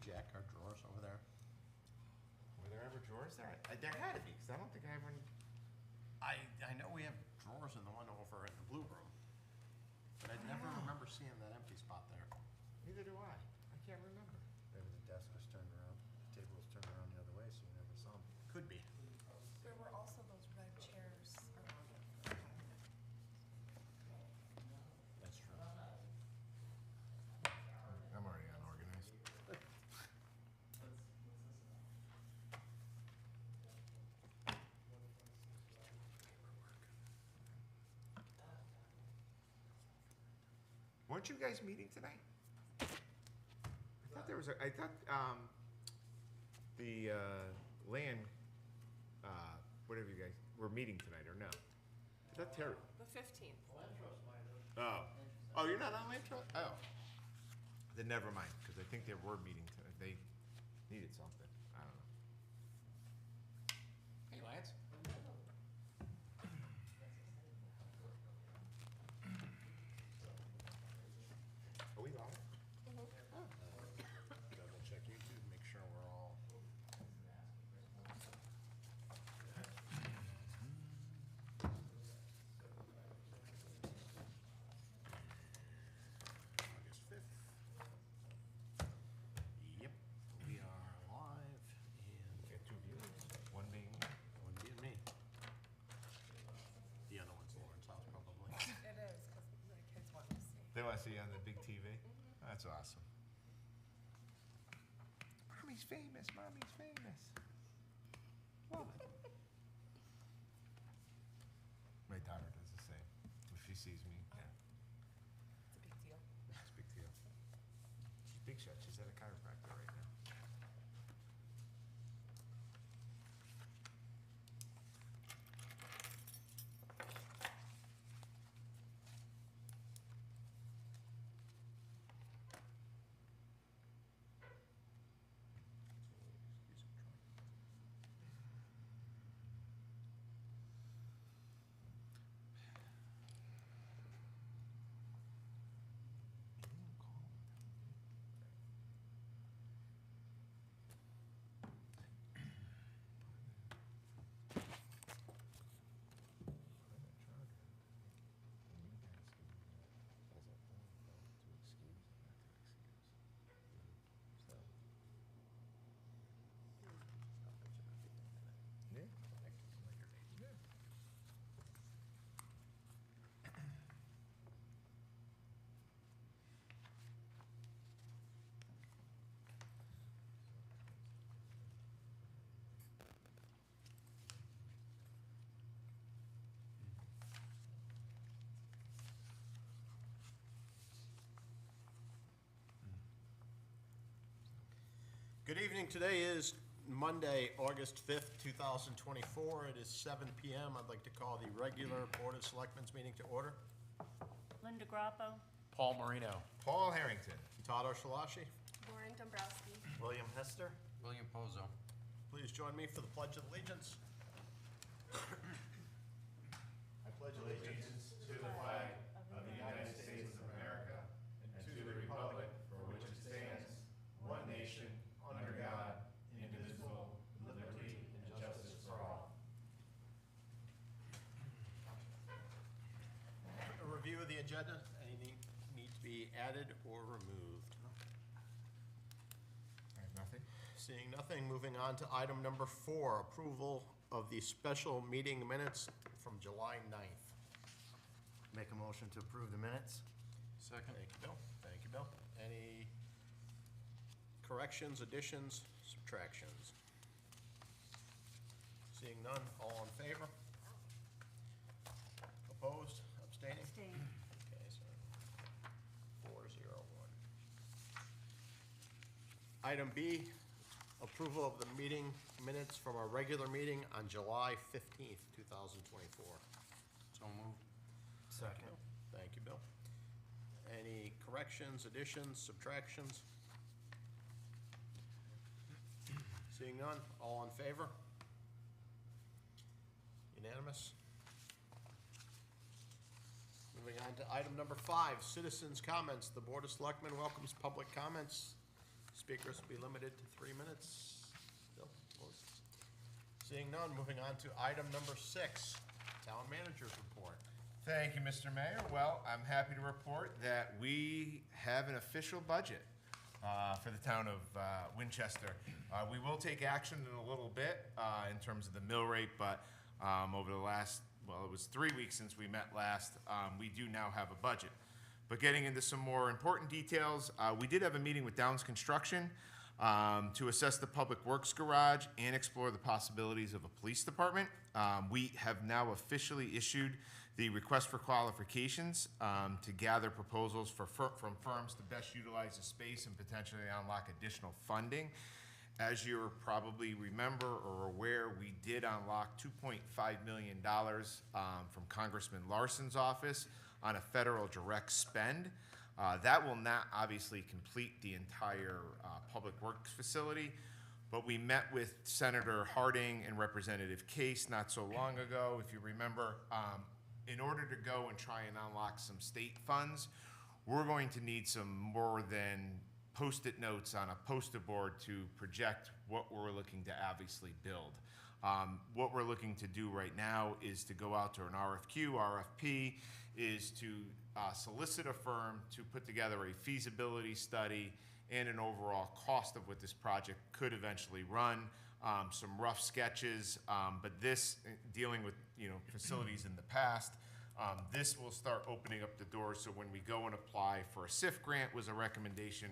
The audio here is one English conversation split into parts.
jack our drawers over there? Were there ever drawers there? There had to be, because I don't think I ever. I know we have drawers in the one over in the blue room, but I never remember seeing that empty spot there. Neither do I. I can't remember. Maybe the desk was turned around, the table was turned around the other way, so you never saw them. Could be. There were also those red chairs around it. That's true. I'm already unorganized. Weren't you guys meeting tonight? I thought there was I thought, the, land, whatever you guys, were meeting tonight, or no? I thought Terry, The 15th. oh, oh, you're not on Land Trust? Oh. Then never mind, because I think they were meeting tonight, they needed something, I don't know. Hey, Lance. Are we live? Double check YouTube, make sure we're all. August 5th. Yep, we are live and We have two viewers, one being, one being me. The other one's Lauren's house probably. It is, because the kids want to see. they want to see you on the big TV? That's awesome. Mommy's famous, mommy's famous. Love it. My daughter does the same. If she sees me, yeah, It's a big deal. it's a big deal. She's big shot, she's at a chiropractor right now. Good evening. Today is Monday, August 5th, 2024. It is 7 p.m. I'd like to call the regular Board of Selectmen's meeting to order. Linda Grappo. Paul Marino. Paul Harrington. Todd Oshalashi, Lauren Dombrowski. William Hester? William Pozo. please join me for the Pledge of Allegiance. I pledge allegiance To the flag of the United States of America and to the republic for which it stands, one nation, under God, indivisible, with liberty and justice for all. A review of the agenda. Anything need to be added or removed? I have nothing. Seeing nothing, moving on to item number 4, approval of the special meeting minutes from July 9th. Make a motion to approve the minutes? Second. Thank you, Bill. Thank you, Bill. Any corrections, additions, subtractions? Seeing none, all in favor? Opposed, abstaining? Abstain. Okay, so 4-0-1. Item B, approval of the meeting minutes from our regular meeting on July 15th, 2024. So moved. Second. Thank you, Bill. Any corrections, additions, subtractions? Seeing none, all in favor? Unanimous? Moving on to item number 5, citizens' comments. The Board of Selectmen welcomes public comments Speakers be limited to 3 minutes. Bill, close. Seeing none, moving on to item number 6, Town Manager's Report. Thank you, Mr. Mayor. Well, I'm happy to report that we have an official budget for the town of Winchester. We will take action in a little bit in terms of the mill rate, but over the last, well, it was 3 weeks since we met last, we do now have a budget. But getting into some more important details, we did have a meeting with Downs Construction to assess the Public Works Garage and explore the possibilities of a police department. We have now officially issued the request for qualifications to gather proposals from firms to best utilize the space and potentially unlock additional funding. As you probably remember or aware, we did unlock $2.5 million from Congressman Larson's office on a federal direct spend. That will not obviously complete the entire public works facility, but we met with Senator Harding and Representative Case not so long ago, if you remember. In order to go and try and unlock some state funds, we're going to need some more than Post-it notes on a poster board to project what we're looking to obviously build. What we're looking to do right now is to go out to an RFQ. RFP is to solicit a firm to put together a feasibility study and an overall cost of what this project could eventually run. Some rough sketches, but this, dealing with facilities in the past, this will start opening up the doors. So when we go and apply for a SIF grant, was a recommendation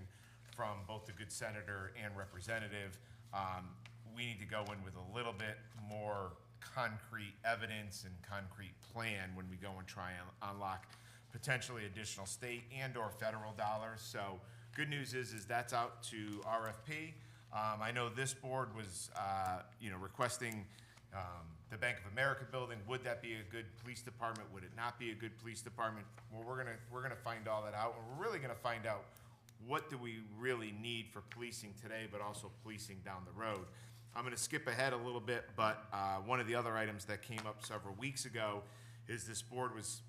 from both the good senator and representative. We need to go in with a little bit more concrete evidence and concrete plan when we go and try and unlock potentially additional state and or federal dollars. So good news is that's out to RFP. I know this board was requesting the Bank of America building. Would that be a good police department? Would it not be a good police department? Well, we're gonna find all that out, and we're really gonna find out what do we really need for policing today, but also policing down the road. I'm gonna skip ahead a little bit, but one of the other items that came up several weeks ago is this board was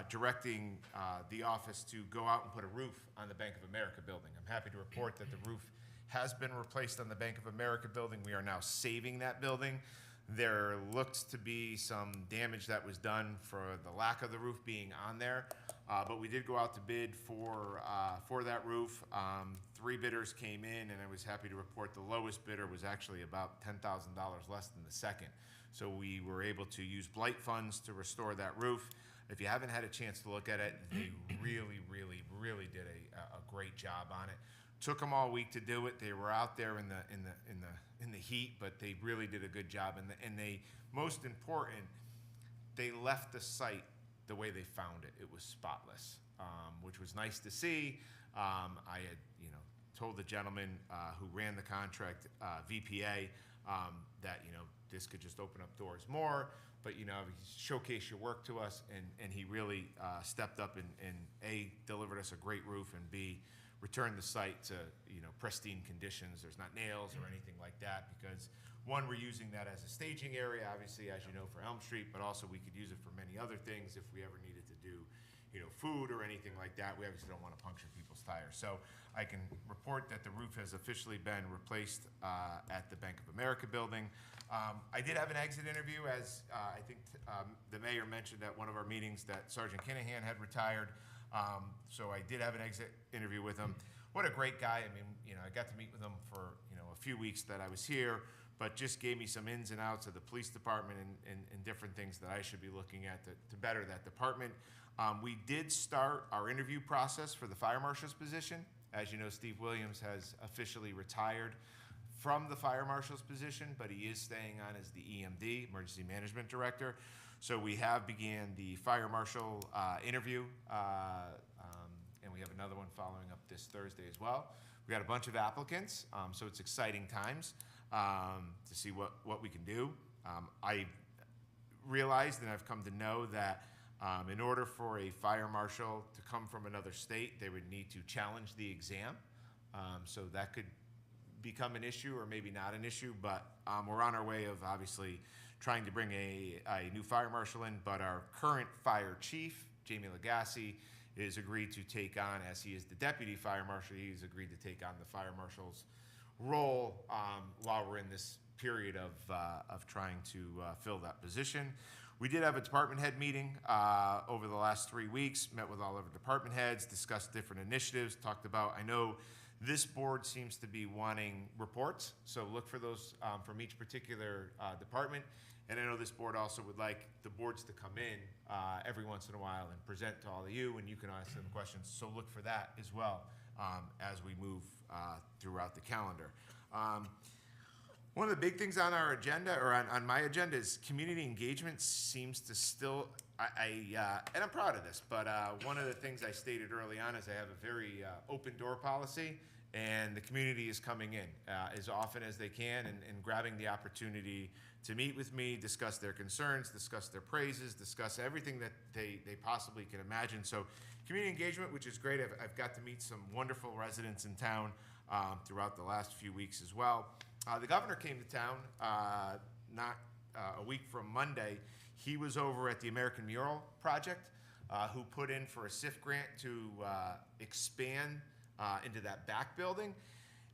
directing the office to go out and put a roof on the Bank of America building. I'm happy to report that the roof has been replaced on the Bank of America building. We are now saving that building. There looks to be some damage that was done for the lack of the roof being on there, but we did go out to bid for that roof. 3 bidders came in, and I was happy to report the lowest bidder was actually about $10,000 less than the second. So we were able to use blight funds to restore that roof. If you haven't had a chance to look at it, they really, really, really did a great job on it. Took them all week to do it. They were out there in the heat, but they really did a good job. And they, most important, they left the site the way they found it. It was spotless, which was nice to see. I had told the gentleman who ran the contract, VPA, that this could just open up doors more. But showcase your work to us, and he really stepped up and A, delivered us a great roof, and B, returned the site to pristine conditions. There's not nails or anything like that, because one, we're using that as a staging area, obviously, as you know, for Elm Street, but also we could use it for many other things if we ever needed to do food or anything like that. We obviously don't want to puncture people's tires. So I can report that the roof has officially been replaced at the Bank of America building. I did have an exit interview, as I think the mayor mentioned at one of our meetings that Sergeant Kinahan had retired. So I did have an exit interview with him. What a great guy. I mean, I got to meet with him for a few weeks that I was here, but just gave me some ins and outs of the police department and different things that I should be looking at to better that department. We did start our interview process for the fire marshal's position. As you know, Steve Williams has officially retired from the fire marshal's position, but he is staying on as the EMD, Emergency Management Director. So we have began the fire marshal interview, and we have another one following up this Thursday as well. We got a bunch of applicants, so it's exciting times to see what we can do. I realized, and I've come to know, that in order for a fire marshal to come from another state, they would need to challenge the exam. So that could become an issue, or maybe not an issue, but we're on our way of obviously trying to bring a new fire marshal in. But our current fire chief, Jamie Lagasse, is agreed to take on, as he is the deputy fire marshal, he's agreed to take on the fire marshal's role while we're in this period of trying to fill that position. We did have a department head meeting over the last 3 weeks, met with all of our department heads, discussed different initiatives, talked about, I know this board seems to be wanting reports, so look for those from each particular department. And I know this board also would like the boards to come in every once in a while and present to all of you, and you can ask them questions. So look for that as well as we move throughout the calendar. One of the big things on our agenda, or on my agenda, is community engagement seems to still, and I'm proud of this, but one of the things I stated early on is I have a very open door policy, and the community is coming in as often as they can and grabbing the opportunity to meet with me, discuss their concerns, discuss their praises, discuss everything that they possibly can imagine. So community engagement, which is great. I've got to meet some wonderful residents in town throughout the last few weeks as well. The governor came to town not a week from Monday. He was over at the American Mural Project, who put in for a SIF grant to expand into that back building.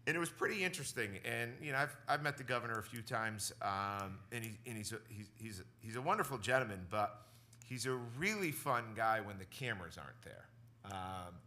And it was pretty interesting. And you know, I've met the governor a few times, and he's a wonderful gentleman, but he's a really fun guy when the cameras aren't there.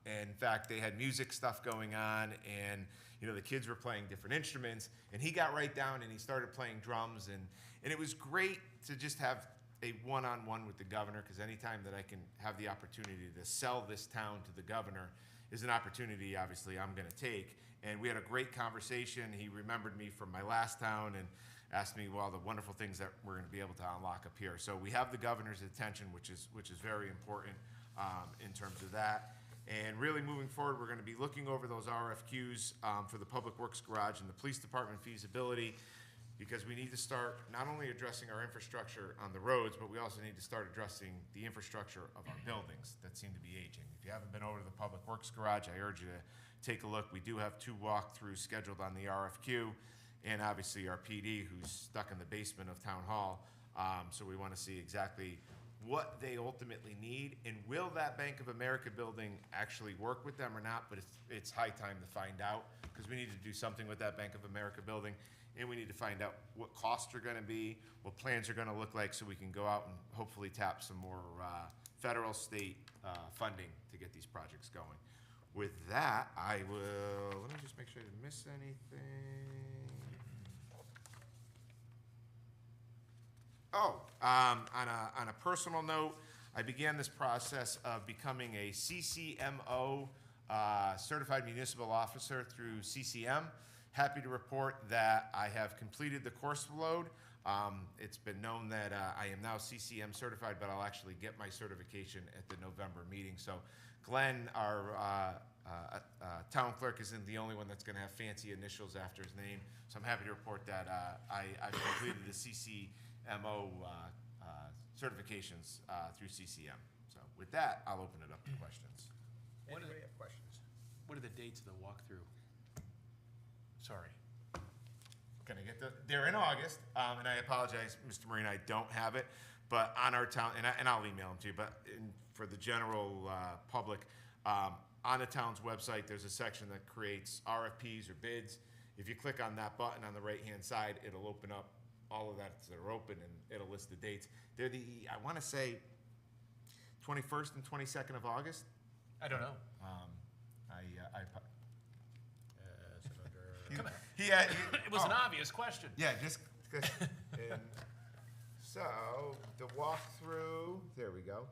And in fact, they had music stuff going on, and you know, the kids were playing different instruments, and he got right down and he started playing drums, and it was great to just have a one-on-one with the governor, because anytime that I can have the opportunity to sell this town to the governor is an opportunity, obviously, I'm going to take. And we had a great conversation. He remembered me from my last town and asked me, well, the wonderful things that we're going to be able to unlock up here. So we have the governor's attention, which is very important in terms of that. And really moving forward, we're going to be looking over those RFQs for the Public Works Garage and the Police Department feasibility, because we need to start not only addressing our infrastructure on the roads, but we also need to start addressing the infrastructure of our buildings that seem to be aging. If you haven't been over to the Public Works Garage, I urge you to take a look. We do have 2 walkthroughs scheduled on the RFQ, and obviously our PD, who's stuck in the basement of Town Hall. So we want to see exactly what they ultimately need, and will that Bank of America building actually work with them or not. But it's high time to find out, because we need to do something with that Bank of America building, and we need to find out what costs are going to be, what plans are going to look like, so we can go out and hopefully tap some more federal, state funding to get these projects going. With that, I will, let me just make sure I didn't miss anything. Oh, on a personal note, I began this process of becoming a CCMO, Certified Municipal Officer through CCM. Happy to report that I have completed the course load. It's been known that I am now CCM certified, but I'll actually get my certification at the November meeting. So Glenn, our town clerk, isn't the only one that's going to have fancy initials after his name. So I'm happy to report that I've completed the CCMO certifications through CCM. So with that, I'll open it up to questions. Anybody have questions? What are the dates of the walkthrough? Sorry. Can I get they're in August, and I apologize, Mr. Marine, I don't have it, but on our town, and I'll email them to you, but for the general public, on the town's website, there's a section that creates RFPs or bids. If you click on that button on the right-hand side, it'll open up all of that that are open, and it'll list the dates. They're I want to say, 21st and 22nd of August. I don't know. Come on. It was an obvious question. Yeah, just and so the walkthrough. There we go.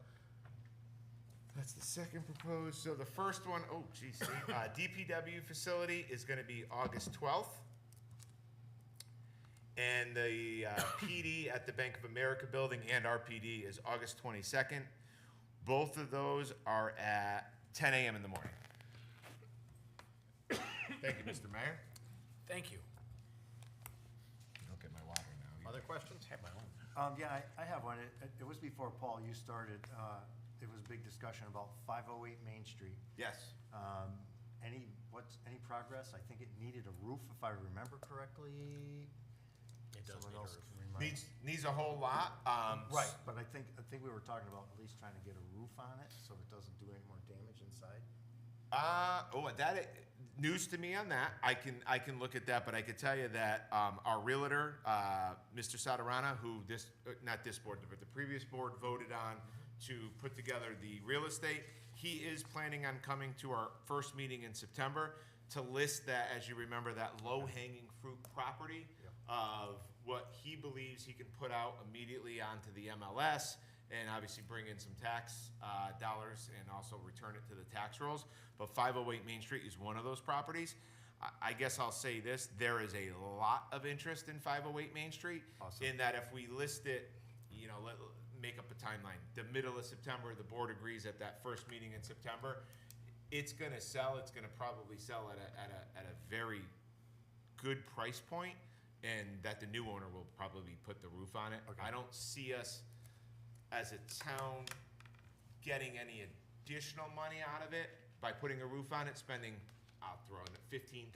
That's the second proposed. So the first one, oh geez, DPW facility is going to be August 12th, and the PD at the Bank of America building and our PD is August 22nd. Both of those are at 10 a.m. in the morning. Thank you, Mr. Mayor. Thank you. Don't get my water now. Other questions? I have my own. Yeah, I have one. It was before, Paul, you started. There was a big discussion about 508 Main Street. Yes. Any progress? I think it needed a roof, if I remember correctly. It does Someone need a else roof. can remind. Needs a whole lot. Right, but I think we were talking about at least trying to get a roof on it, so it doesn't do any more damage inside. News to me on that. I can look at that, but I could tell you that our realtor, Mr. Sadarana, who not this board, but the previous board voted on to put together the real estate, he is planning on coming to our first meeting in September to list that, as you remember, that low-hanging fruit property of what he believes he can put out immediately onto the MLS and obviously bring in some tax dollars and also return it to the tax rolls. But 508 Main Street is one of those properties. I guess I'll say this, there is a lot of interest in 508 Main Street. Awesome. In that if we list it, make up a timeline, the middle of September, the board agrees at that first meeting in September, it's gonna sell, it's gonna probably sell at a very good price point, and that the new owner will probably put the roof on it. Okay. I don't see us as a town getting any additional money out of it by putting a roof on it, spending, I'll throw in $15,000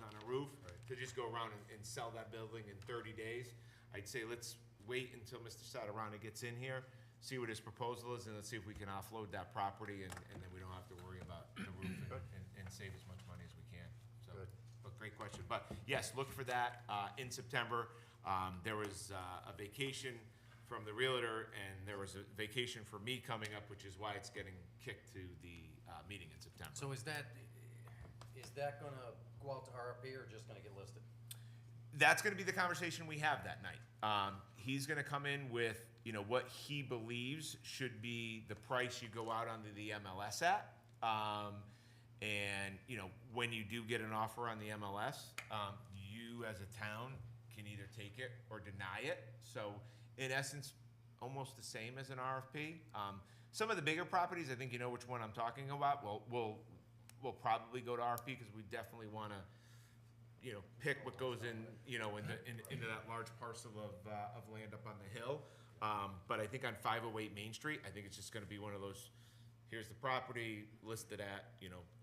on a roof to just go around and sell that building in 30 days. I'd say let's wait until Mr. Sadarana gets in here, see what his proposal is, and let's see if we can offload that property, and then we don't have to worry about the roof and save as much money as we can. So, Good. but great question. But yes, look for that in September. There was a vacation from the realtor, and there was a vacation for me coming up, which is why it's getting kicked to the meeting in September. So is that gonna go out to RFP or just gonna get listed? That's going to be the conversation we have that night. He's going to come in with, what he believes should be the price you go out onto the MLS at. And, when you do get an offer on the MLS, you as a town can either take it or deny it. So in essence, almost the same as an RFP. Some of the bigger properties, I think you know which one I'm talking about, we'll probably go to RFP because we definitely want to pick what goes in, into that large parcel of land up on the hill. But I think on 508 Main Street, I think it's just gonna be one of those, here's the property listed at,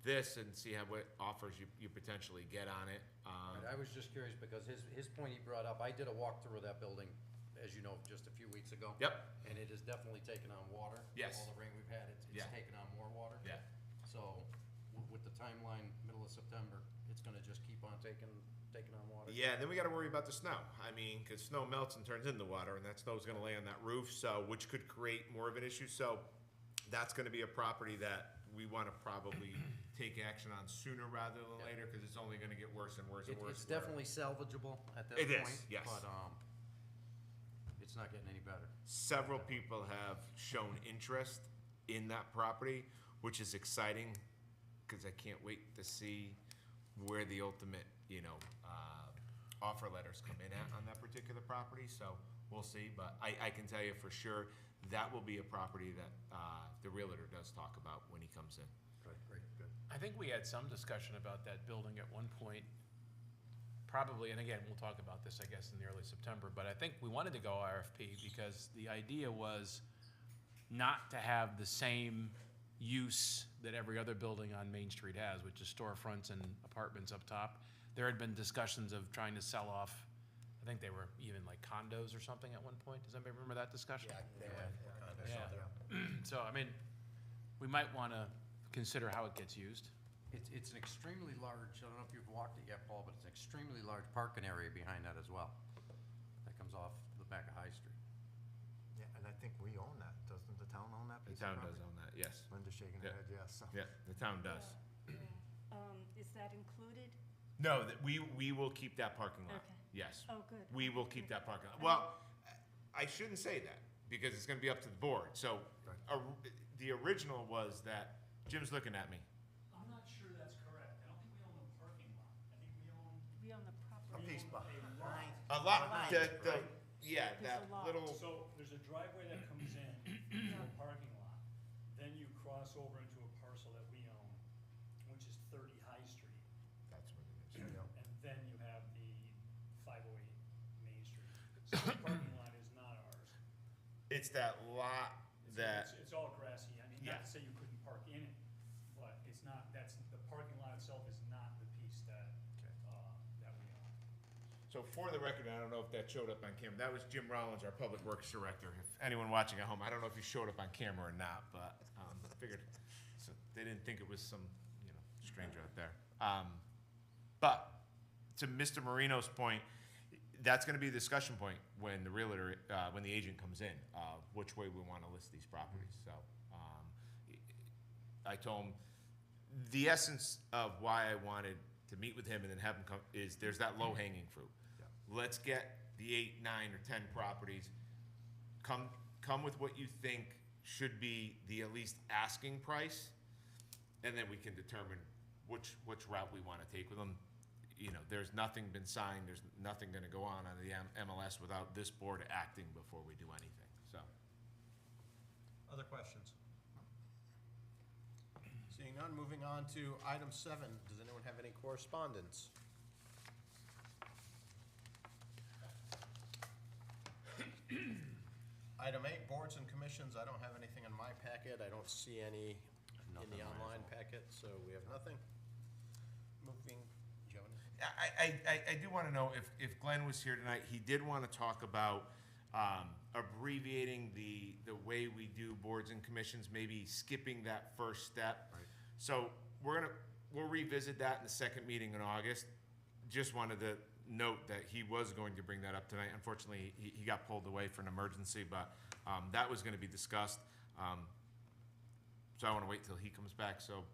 this, and see what offers you potentially get on it. I was just curious because his point he brought up, I did a walkthrough of that building, as you know, just a few weeks ago. Yep. And it has definitely taken on water. Yes. All the rain we've had, it's Yeah. taken on more water. Yeah. So with the timeline, middle of September, it's gonna just keep on taking on water. Yeah, and then we gotta worry about the snow. I mean, cause snow melts and turns into water, and that snow's gonna lay on that roof, so, which could create more of an issue. So that's gonna be a property that we wanna probably take action on sooner rather than later, cause it's only gonna get worse and worse and worse. It's definitely salvageable at this It is, point. yes. But, it's not getting any better. Several people have shown interest in that property, which is exciting, because I can't wait to see where the ultimate, offer letters come in at on that particular property. So we'll see, but I can tell you for sure that will be a property that the realtor does talk about when he comes in. Great, good. I think we had some discussion about that building at one point, probably, and again, we'll talk about this, I guess, in the early September, but I think we wanted to go RFP because the idea was not to have the same use that every other building on Main Street has, which is storefronts and apartments up top. There had been discussions of trying to sell off, I think they were even like condos or something at one point. Does anybody remember that discussion? Yeah. So, I mean, we might want to consider how it gets used. It's an extremely large, I don't know if you've walked it yet, Paul, but it's an extremely large parking area behind that as well. That comes off the back of High Street. Yeah, and I think we own that. Doesn't the town own that The piece of town property? does own that, yes. Linda's shaking her Yeah. head, yes. So. Yeah, the town does. Is that included? No, we will keep that parking lot. Okay. Yes. Oh, good. We will keep that parking lot. Well, I shouldn't say that, because it's gonna be up to the board. So, the original was that, Jim's looking at me. I'm not sure that's correct. I don't think we own the parking lot. I think We own the A property. piece behind. A lot, Right. yeah, There's that a lot. little, So there's a driveway that comes in to a parking lot. Then you cross over into a parcel that we own, which is 30 High Street. that's what it is. And then you have the 508 Main Street. So the parking lot is not ours. It's that lot that, It's all grassy. I mean, not Yeah. to say you couldn't park in it, but it's not, the parking lot itself is not the piece that we own. So for the record, I don't know if that showed up on camera, that was Jim Rollins, our Public Works Director. If anyone watching at home, I don't know if he showed up on camera or not, but figured, so they didn't think it was some, stranger out there. But to Mr. Marino's point, that's gonna be a discussion point when the realtor, when the agent comes in, which way we wanna list these properties, so. I told him, the essence of why I wanted to meet with him and then have him come, is there's that low-hanging fruit. Yeah. Let's get the 8, 9, or 10 properties, come with what you think should be the at least asking price, and then we can determine which route we wanna take with them. There's nothing been signed, there's nothing gonna go on the MLS without this board acting before we do anything, so. Other questions? Seeing none, moving on to item 7. Does anyone have any correspondence? Item 8, boards and commissions. I don't have anything in my packet. I don't see any in the online packet, so we have nothing. Moving, do you have anything? I do wanna know if Glenn was here tonight, he did wanna talk about, abbreviating the way we do boards and commissions, maybe skipping that first step. Right. So we'll revisit that in the second meeting in August. Just wanted to note that he was going to bring that up tonight. Unfortunately, he got pulled away for an emergency, but that was gonna be discussed. So I wanna wait till he comes back, so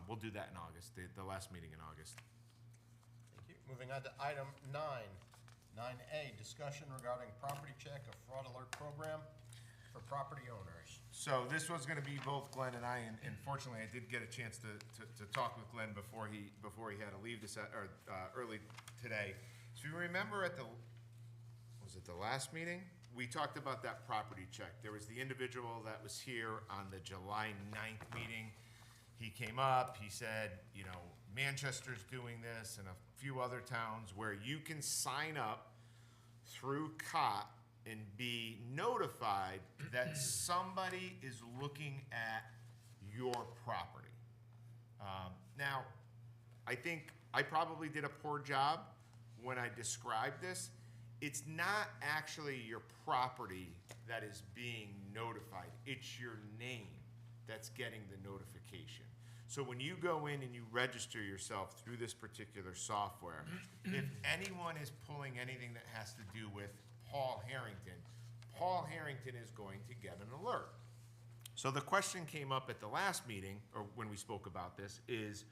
we'll do that in August, the last meeting in August. Thank you. Moving on to item 9. 9A, discussion regarding property check, a fraud alert program for property owners. So this was gonna be both Glenn and I, and fortunately, I did get a chance to talk with Glenn before he had to leave early today. So you remember at was it the last meeting? We talked about that property check. There was the individual that was here on the July 9th meeting. He came up, he said, Manchester's doing this and a few other towns where you can sign up through COT and be notified that somebody is looking at your property. Now, I think I probably did a poor job when I described this. It's not actually your property that is being notified. It's your name that's getting the notification. So when you go in and you register yourself through this particular software, if anyone is pulling anything that has to do with Paul Harrington is going to get an alert. So the question came up at the last meeting, or when we spoke about this, is,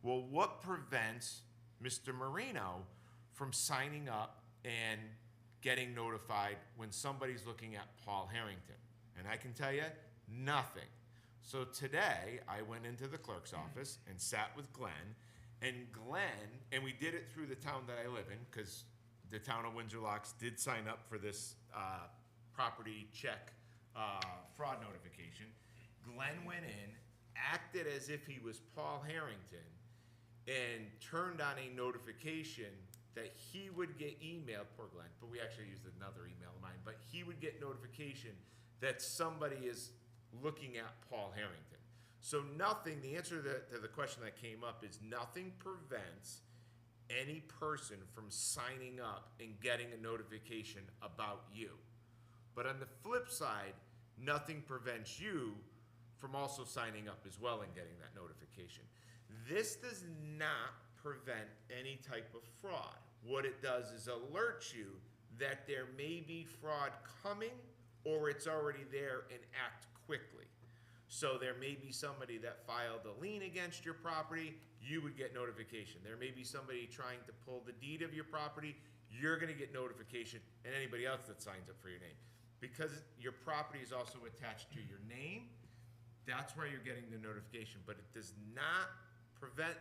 well, what prevents Mr. Marino from signing up and getting notified when somebody's looking at Paul Harrington? And I can tell you, nothing. So today, I went into the clerk's office and sat with Glenn, and we did it through the town that I live in, because the town of Windsor Locks did sign up for this property check fraud notification. Glenn went in, acted as if he was Paul Harrington, and turned on a notification that he would get emailed, poor Glenn, but we actually used another email of mine, but he would get notification that somebody is looking at Paul Harrington. So nothing, the answer to the question that came up is nothing prevents any person from signing up and getting a notification about you. But on the flip side, nothing prevents you from also signing up as well and getting that notification. This does not prevent any type of fraud. What it does is alert you that there may be fraud coming, or it's already there, and act quickly. So there may be somebody that filed a lien against your property, you would get notification. There may be somebody trying to pull the deed of your property, you're gonna get notification, and anybody else that signs up for your name. Because your property is also attached to your name, that's where you're getting the notification, but it does not prevent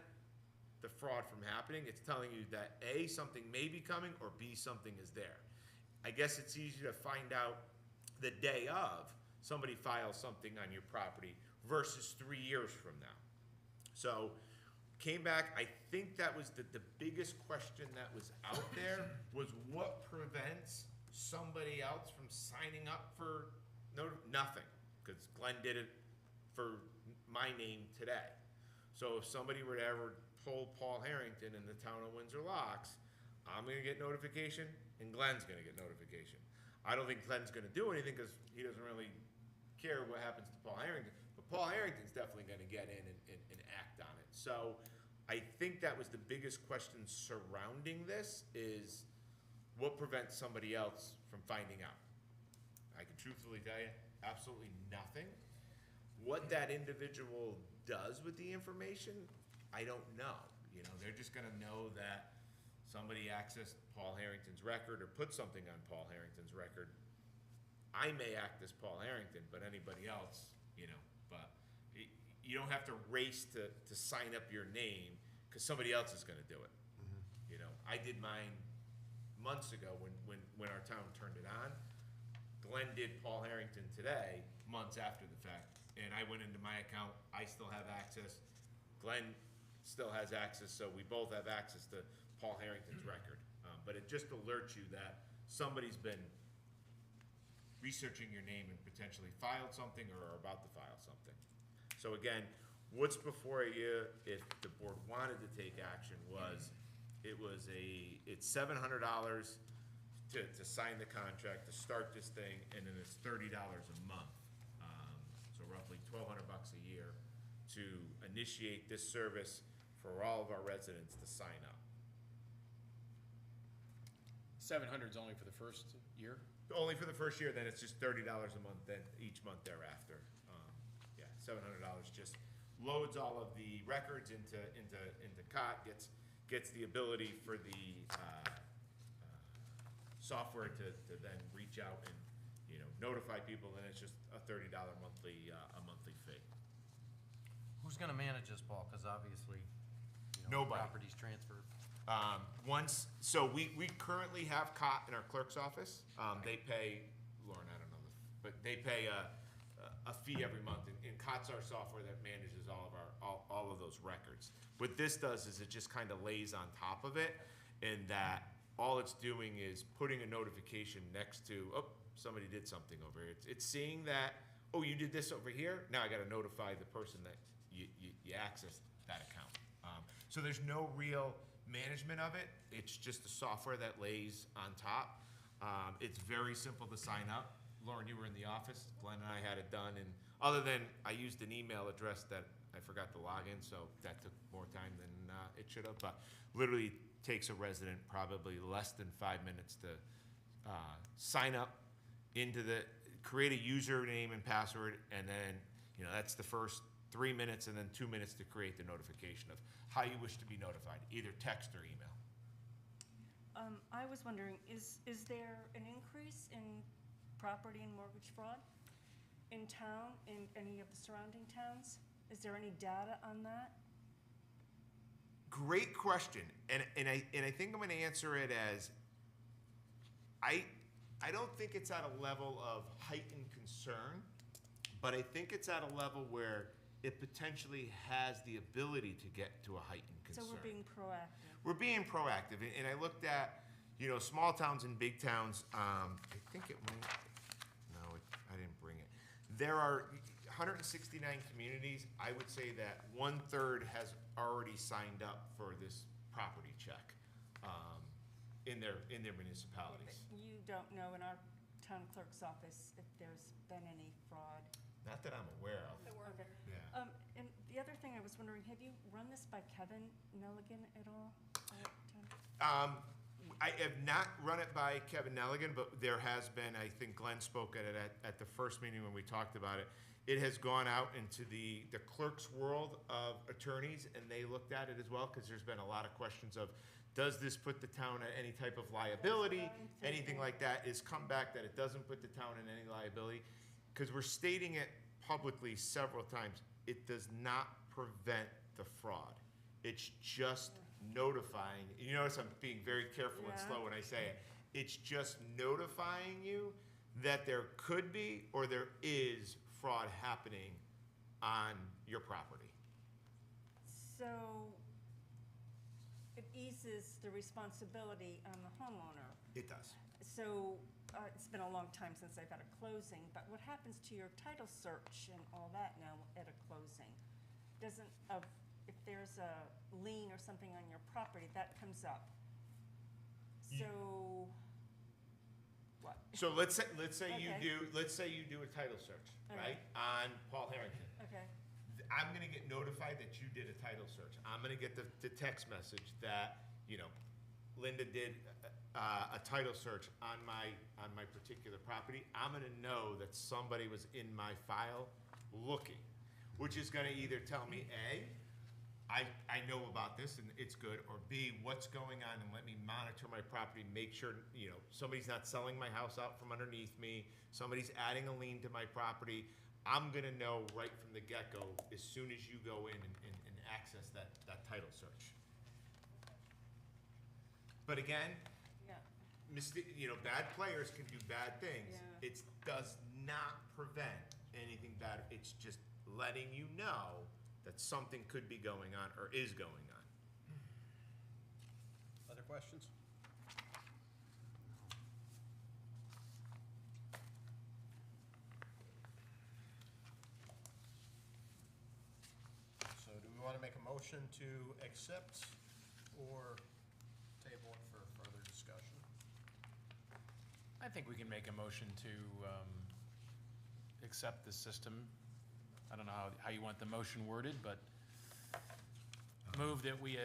the fraud from happening. It's telling you that A, something may be coming, or B, something is there. I guess it's easy to find out the day of somebody files something on your property versus 3 years from now. So came back, I think that was the biggest question that was out there was what prevents somebody else from signing up for nothing, because Glenn did it for my name today. So if somebody were to ever pull Paul Harrington in the town of Windsor Locks, I'm gonna get notification, and Glenn's gonna get notification. I don't think Glenn's gonna do anything, because he doesn't really care what happens to Paul Harrington, but Paul Harrington's definitely gonna get in and act on it. So, I think that was the biggest question surrounding this, is what prevents somebody else from finding out? I can truthfully tell you, absolutely nothing. What that individual does with the information, I don't know. You know, they're just gonna know that somebody accessed Paul Harrington's record or put something on Paul Harrington's record. I may act as Paul Harrington, but anybody else, you know, but you don't have to race to sign up your name, because somebody else is gonna do it. You know, I did mine months ago when our town turned it on. Glenn did Paul Harrington today, months after the fact, and I went into my account, I still have access, Glenn still has access, so we both have access to Paul Harrington's record. But it just alerts you that somebody's been researching your name and potentially filed something or are about to file something. So again, what's before you, if the board wanted to take action, it's $700 to sign the contract, to start this thing, and then it's $30 a month. So roughly $1,200 a year to initiate this service for all of our residents to sign up. 700's only for the first year? Only for the first year, then it's just $30 a month, then each month thereafter. Yeah, $700 just loads all of the records into COT, gets the ability for the software to then reach out and, you know, notify people, and it's just a $30 monthly fee. Who's gonna manage this, Paul? Because obviously, you know, Nobody. property's transferred. So we currently have COT in our clerk's office. They pay, Lauren, I don't know, but they pay a fee every month, and COT's our software that manages all of those records. What this does is it just kind of lays on top of it, and that all it's doing is putting a notification next to, oh, somebody did something over here. It's seeing that, oh, you did this over here, now I gotta notify the person that you accessed that account. So there's no real management of it, it's just the software that lays on top. It's very simple to sign up. Lauren, you were in the office, Glenn and I had it done, and other than I used an email address that I forgot to log in, so that took more time than it should have, but literally takes a resident probably less than 5 minutes to sign up create a username and password, and then, you know, that's the first 3 minutes, and then 2 minutes to create the notification of how you wish to be notified, either text or email. I was wondering, is there an increase in property and mortgage fraud in town, in any of the surrounding towns? Is there any data on that? Great question, and I think I'm gonna answer it as, I don't think it's at a level of heightened concern, but I think it's at a level where it potentially has the ability to get to a heightened concern. So we're being proactive. We're being proactive, and I looked at, you know, small towns and big towns, I think it might, no, I didn't bring it. There are 169 communities. I would say that 1/3 has already signed up for this property check, in their municipalities. But you don't know in our town clerk's office if there's been any fraud? Not that I'm aware of. Okay. Yeah. And the other thing I was wondering, have you run this by Kevin Nelligan at all? I have not run it by Kevin Nelligan, but there has been, I think Glenn spoke at it at the first meeting when we talked about it. It has gone out into the clerk's world of attorneys, and they looked at it as well, because there's been a lot of questions of, does this put the town at any type of liability? Anything like that is come back that it doesn't put the town in any liability, because we're stating it publicly several times. It does not prevent the fraud. It's just notifying. You notice I'm being very careful and Yeah. slow when I say it. It's just notifying you that there could be or there is fraud happening on your property. So it eases the responsibility on the homeowner. It does. So it's been a long time since I've had a closing, but what happens to your title search and all that now at a closing? If there's a lien or something on your property, that comes up. So, what? So let's say you Okay. do a title search, Okay. right, on Paul Harrington. Okay, I'm gonna get notified that you did a title search. I'm gonna get the text message that, you know, Linda did a title search on my particular property. I'm gonna know that somebody was in my file looking, which is gonna either tell me, A, I know about this and it's good, or B, what's going on, and let me monitor my property, make sure, you know, somebody's not selling my house out from underneath me, somebody's adding a lien to my property. I'm gonna know right from the get-go as soon as you go in and access that title search. But again, yeah, bad players can do bad things. Yeah. It does not prevent anything bad. It's just letting you know that something could be going on or is going on. Other questions? So do we want to make a motion to accept or table it for further discussion? I think we can make a motion to accept the system. I don't know how you want the motion worded, but move that we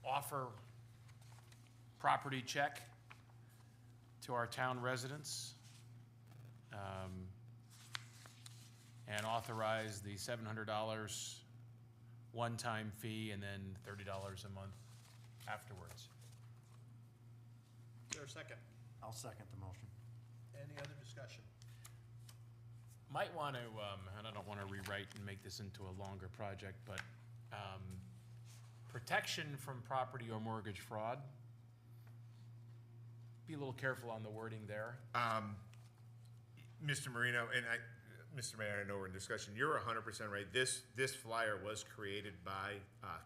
offer property check to our town residents, and authorize the $700 one-time fee and then $30 a month afterwards. Is there a second? I'll second the motion. Any other discussion? Might want to, and I don't want to rewrite and make this into a longer project, but protection from property or mortgage fraud. Be a little careful on the wording there. Mr. Marino, and Mr. Mayor, I know we're in discussion, you're 100% right. This flyer was created by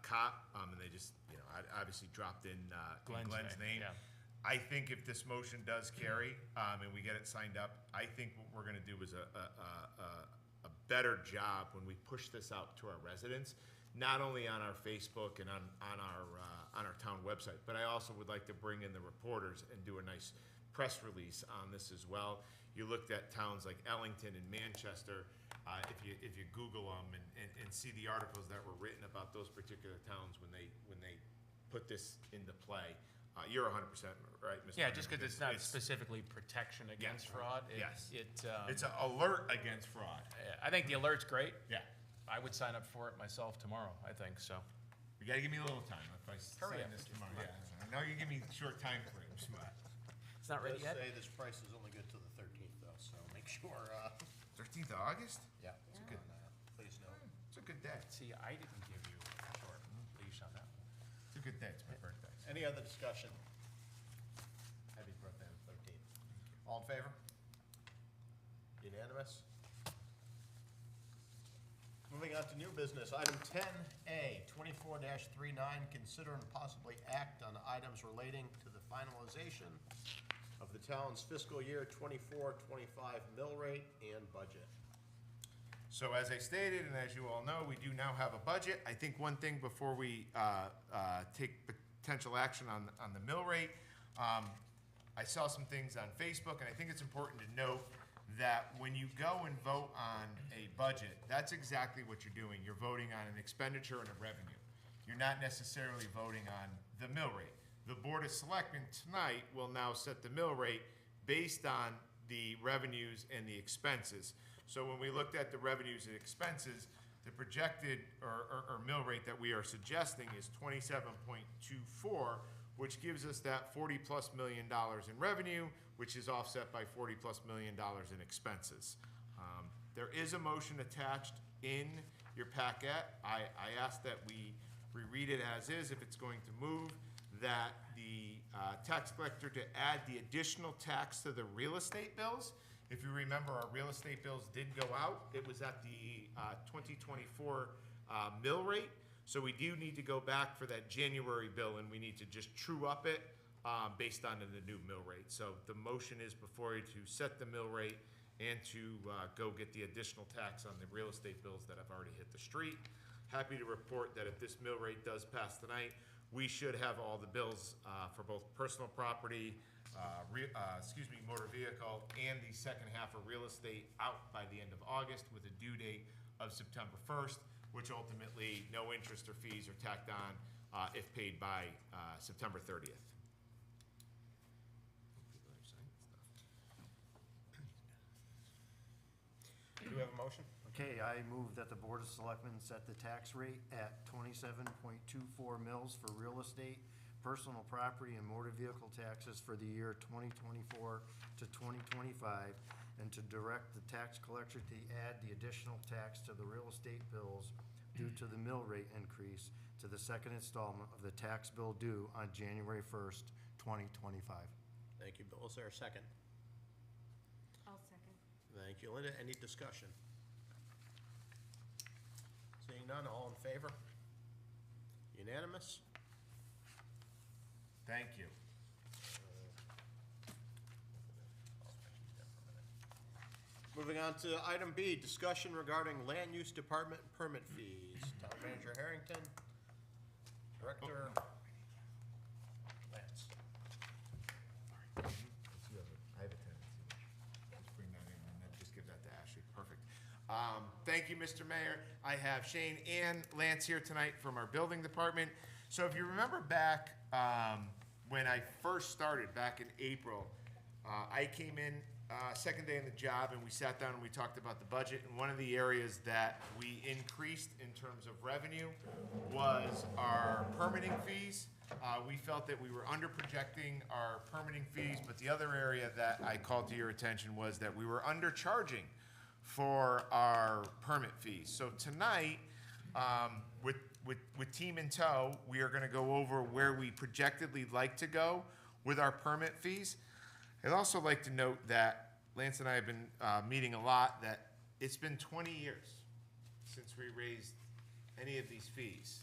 COP, and they just, obviously dropped in Glenn's name. Yeah. I think if this motion does carry, and we get it signed up, I think what we're gonna do is a better job when we push this out to our residents, not only on our Facebook and on our town website, but I also would like to bring in the reporters and do a nice press release on this as well. You looked at towns like Ellington and Manchester, if you Google them and see the articles that were written about those particular towns when they put this into play. You're 100% right, Mr. Yeah, just Mayor. because it's not specifically protection against fraud. Yes. It's It's an alert against fraud. I think the alert's great. Yeah. I would sign up for it myself tomorrow, I think, so. You gotta give me a little time if I Hurry sign up. this tomorrow. Yeah, I know you give me short time frames, but. It's not ready yet? Let's say this price is only good till the 13th though, so make sure, 13th of August? yeah. It's a good, Please note. it's a good day. See, I didn't give you a short leash on that one. It's a good day. It's my birthday. Any other discussion? Happy birthday on the 13th. All in favor? Unanimous? Moving on to new business, item 10A, 24-39, consider and possibly act on items relating to the finalization of the town's fiscal year 24-25 mill rate and budget. So as I stated, and as you all know, we do now have a budget. I think one thing before we take potential action on the mill rate, I saw some things on Facebook, and I think it's important to note that when you go and vote on a budget, that's exactly what you're doing. You're voting on an expenditure and a revenue. You're not necessarily voting on the mill rate. The Board of Selectmen tonight will now set the mill rate based on the revenues and the expenses. So when we looked at the revenues and expenses, the projected or mill rate that we are suggesting is 27.24, which gives us that $40+ million in revenue, which is offset by $40+ million in expenses. There is a motion attached in your packet. I ask that we reread it as is if it's going to move, that the tax collector to add the additional tax to the real estate bills. If you remember, our real estate bills did go out. It was at the 2024 mill rate. So we do need to go back for that January bill, and we need to just true up it based on the new mill rate. So the motion is before you to set the mill rate and to go get the additional tax on the real estate bills that have already hit the street. Happy to report that if this mill rate does pass tonight, we should have all the bills for both personal property, motor vehicle, and the second half of real estate out by the end of August with a due date of September 1st, which ultimately no interest or fees are tacked on if paid by September 30th. Do we have a motion? Okay, I move that the Board of Selectmen set the tax rate at 27.24 mils for real estate, personal property, and motor vehicle taxes for the year 2024 to 2025, and to direct the tax collector to add the additional tax to the real estate bills due to the mill rate increase to the second installment of the tax bill due on January 1st, 2025. Thank you, Bill. Is there a second? I'll second. Thank you, Linda. Any discussion? Seeing none, all in favor? Unanimous? Thank you. Moving on to item B, discussion regarding land use department permit fees. Town Manager Harrington, Director Lance. I have a tendency to just bring that in and then just give that to Ashley. Perfect. Thank you, Mr. Mayor. I have Shane and Lance here tonight from our building department. So if you remember back when I first started, back in April, I came in second day on the job and we sat down and we talked about the budget. And one of the areas that we increased in terms of revenue was our permitting fees. We felt that we were under projecting our permitting fees, but the other area that I called to your attention was that we were undercharging for our permit fees. So tonight, with team in tow, we are gonna go over where we projectedly like to go with our permit fees. I'd also like to note that Lance and I have been meeting a lot, that it's been 20 years since we raised any of these fees.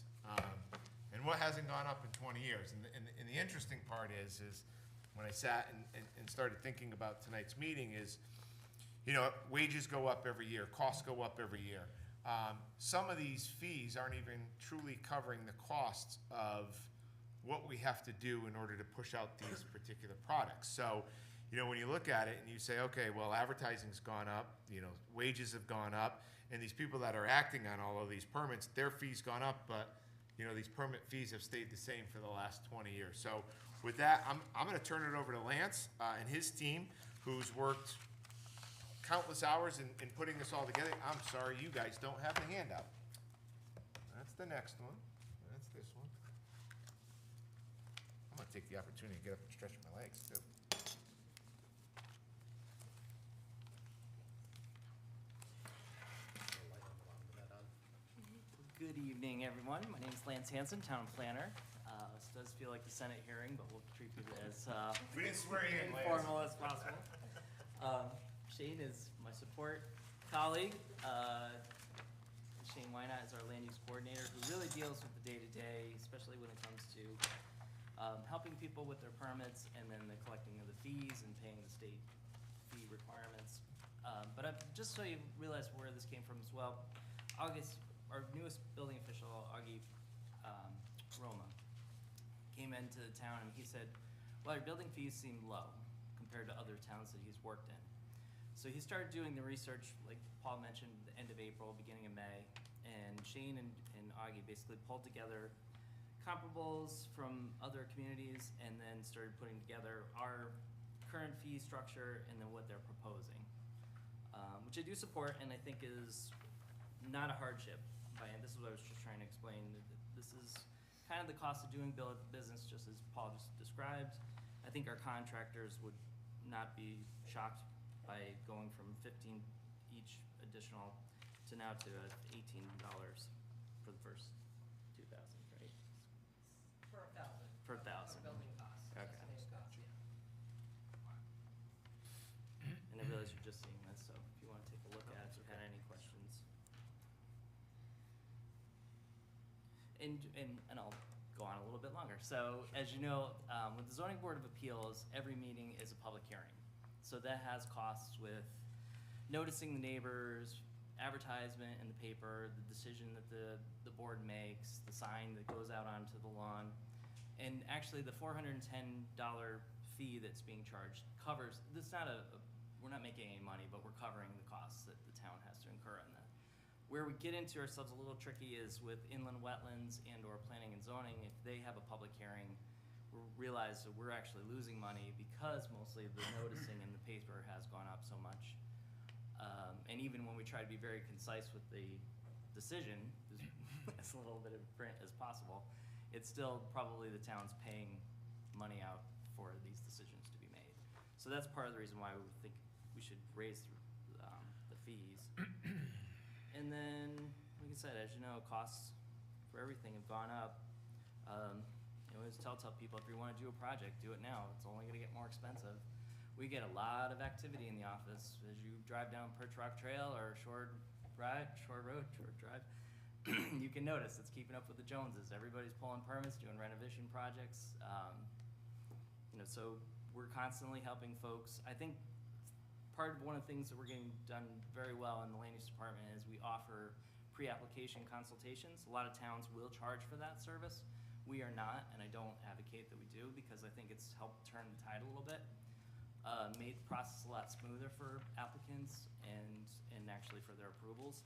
And what hasn't gone up in 20 years? And the interesting part is when I sat and started thinking about tonight's meeting is, you know, wages go up every year, costs go up every year. Some of these fees aren't even truly covering the costs of what we have to do in order to push out these particular products. So, you know, when you look at it and you say, okay, well, advertising's gone up, you know, wages have gone up, and these people that are acting on all of these permits, their fees gone up, but, you know, these permit fees have stayed the same for the last 20 years. So with that, I'm gonna turn it over to Lance and his team, who's worked countless hours in putting this all together. I'm sorry, you guys don't have the handout. That's the next one. That's this one. I'm gonna take the opportunity to get up and stretch my legs, too. Good evening, everyone. My name is Lance Hansen, Town Planner. This does feel like the Senate hearing, but we'll treat it as We didn't swear you in, Lance. informal as possible. Shane is my support colleague. Shane Wynot is our land use coordinator, who really deals with the day-to-day, especially when it comes to helping people with their permits and then the collecting of the fees and paying the state fee requirements. But just so you realize where this came from as well, August, our newest building official, Augie Roma, came into the town and he said, well, your building fees seem low compared to other towns that he's worked in. So he started doing the research, like Paul mentioned, the end of April, beginning of May, and Shane and Augie basically pulled together comparables from other communities and then started putting together our current fee structure and then what they're proposing, which I do support and I think is not a hardship. And this is what I was just trying to explain. This is kind of the cost of doing business, just as Paul just described. I think our contractors would not be shocked by going from 15 each additional to now to $18 for the first 2,000, right? Per 1,000. Per 1,000. Building costs. Okay. estimated costs, yeah. And I realize you're just seeing this, so if you want to take a look at it, if you had any questions. And I'll go on a little bit longer. So as you know, with the Zoning Board of Appeals, every meeting is a public hearing. So that has costs with noticing the neighbors, advertisement in the paper, the decision that the board makes, the sign that goes out onto the lawn. And actually, the $410 fee that's being charged covers, this not we're not making any money, but we're covering the costs that the town has to incur on that. Where we get into ourselves a little tricky is with inland wetlands and or planning and zoning. If they have a public hearing, we realize that we're actually losing money because mostly the noticing in the paper has gone up so much. And even when we try to be very concise with the decision, as little bit of print as possible, it's still probably the town's paying money out for these decisions to be made. So that's part of the reason why we think we should raise the fees. And then, like I said, as you know, costs for everything have gone up. You know, I always tell people, if you want to do a project, do it now. It's only going to get more expensive. We get a lot of activity in the office as you drive down Perch Rock Trail or Shore Drive. You can notice it's keeping up with the Joneses. Everybody's pulling permits, doing renovation projects. You know, so we're constantly helping folks. I think one of the things that we're getting done very well in the land use department is we offer pre-application consultations. A lot of towns will charge for that service. We are not, and I don't advocate that we do because I think it's helped turn the tide a little bit. Made the process a lot smoother for applicants and actually for their approvals.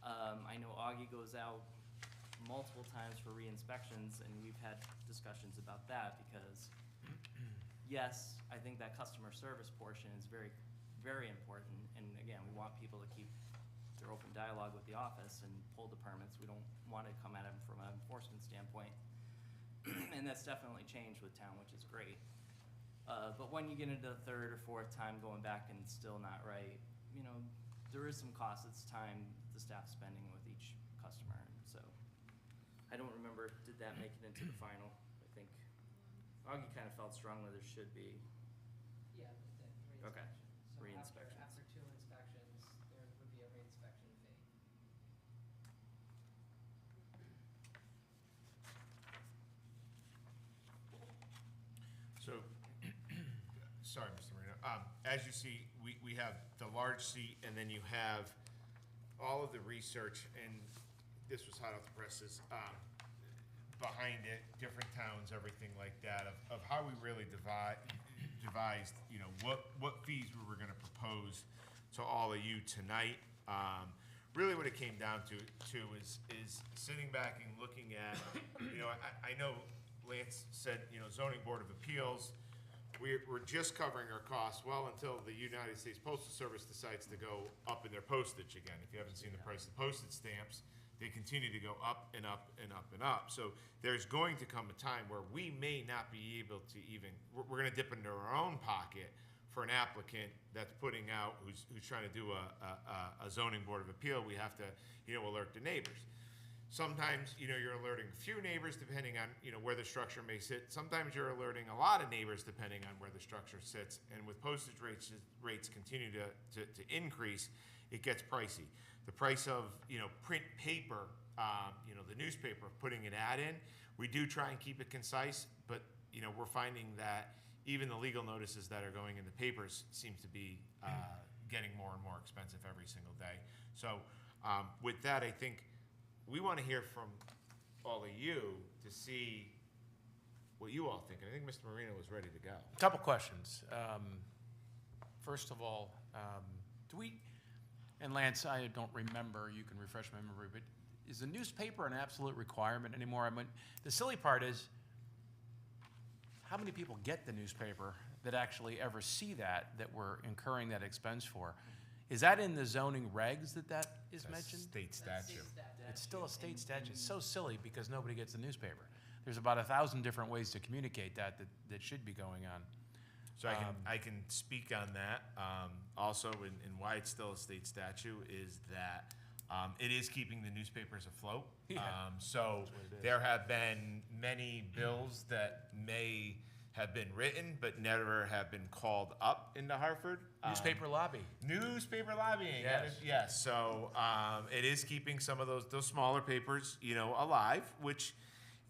I know Augie goes out multiple times for re-inspections, and we've had discussions about that because, yes, I think that customer service portion is very, very important. And again, we want people to keep their open dialogue with the office and pull the permits. We don't want to come at them from an enforcement standpoint. And that's definitely changed with town, which is great. But when you get into the third or fourth time going back and it's still not right, you know, there is some cost. It's time the staff spending with each customer. And so I don't remember, did that make it into the final? I think Augie kind of felt strongly there should be. Yeah, the Okay. re-inspection. So Re-inspections. after 2 inspections, there would be a re-inspection fee. So, sorry, Mr. Marino. As you see, we have the large seat, and then you have all of the research, and this was hot off the presses, behind it, different towns, everything like that, of how we really devised, you know, what fees we were gonna propose to all of you tonight. Really what it came down to is sitting back and looking at, you know, I know Lance said, you know, zoning board of appeals, we're just covering our costs well until the United States Postal Service decides to go up in their postage again. If you haven't seen the price of postage stamps, they continue to go up and up and up and up. So there's going to come a time where we may not be able to even, we're gonna dip into our own pocket for an applicant that's putting out, who's trying to do a zoning board of appeal. We have to, you know, alert the neighbors. Sometimes, you know, you're alerting a few neighbors depending on, you know, where the structure may sit. Sometimes you're alerting a lot of neighbors depending on where the structure sits. And with postage rates continue to increase, it gets pricey. The price of, you know, print paper, you know, the newspaper, putting an ad in, we do try and keep it concise, but, you know, we're finding that even the legal notices that are going in the papers seems to be getting more and more expensive every single day. So with that, I think we want to hear from all of you to see what you all think. And I think Mr. Marino was ready to go. A couple questions. First of all, do we, and Lance, I don't remember, you can refresh my memory, but is the newspaper an absolute requirement anymore? I mean, the silly part is, how many people get the newspaper that actually ever see that we're incurring that expense for? Is that in the zoning regs that is mentioned? State statute. It's still a state statute. It's so silly because nobody gets the newspaper. There's about 1,000 different ways to communicate that should be going on. So I can speak on that. Also, and why it's still a state statute is that it is keeping the newspapers afloat. Yeah. So there have been many bills that may have been written but never have been called up into Hartford. Newspaper lobby. Newspaper lobbying. Yes. Yes. So it is keeping some of those smaller papers, you know, alive, which,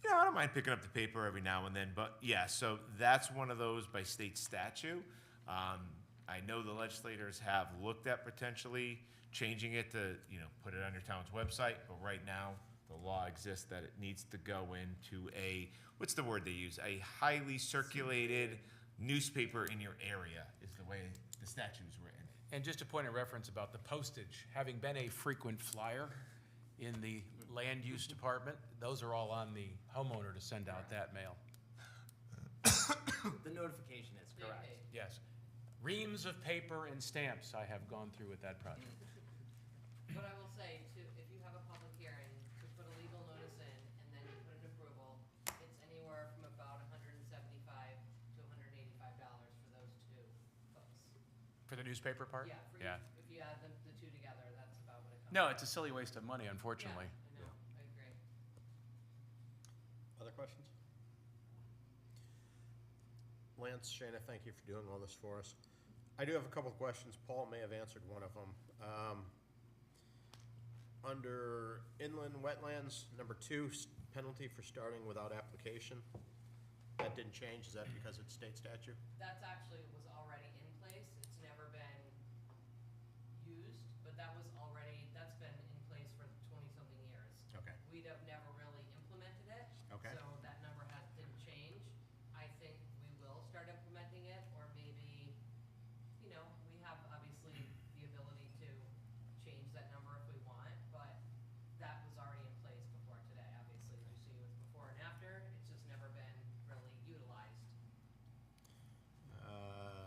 you know, I don't mind picking up the paper every now and then, but yeah, so that's one of those by state statute. I know the legislators have looked at potentially changing it to, you know, put it on your town's website, but right now, the law exists that it needs to go into a, what's the word they use? A highly circulated newspaper in your area is the way the statute's written. And just a point of reference about the postage, having been a frequent flyer in the land use department, those are all on the homeowner to send out that mail. The notification is Being correct. paid. Yes. Reams of paper and stamps I have gone through with that project. But I will say, if you have a public hearing, to put a legal notice in, and then you put an approval, it's anywhere from about $175 to $185 for those two books. For the newspaper part? Yeah, for Yeah. if you add the two together, that's about what it comes. No, it's a silly waste of money, unfortunately. Yeah, I know, I agree. Other questions? Lance, Shana, thank you for doing all this for us. I do have a couple of questions. Paul may have answered one of them. Under inland wetlands, number 2, penalty for starting without application. That didn't change. Is that because it's state statute? That's actually, was already in place, it's never been used, but that was already, that's been in place for 20-something years. Okay. We'd have never really implemented it. Okay. So that number didn't change. I think we will start implementing it, or maybe, we have obviously the ability to change that number if we want, but that was already in place before today, obviously, as you see with before and after, it's just never been really utilized.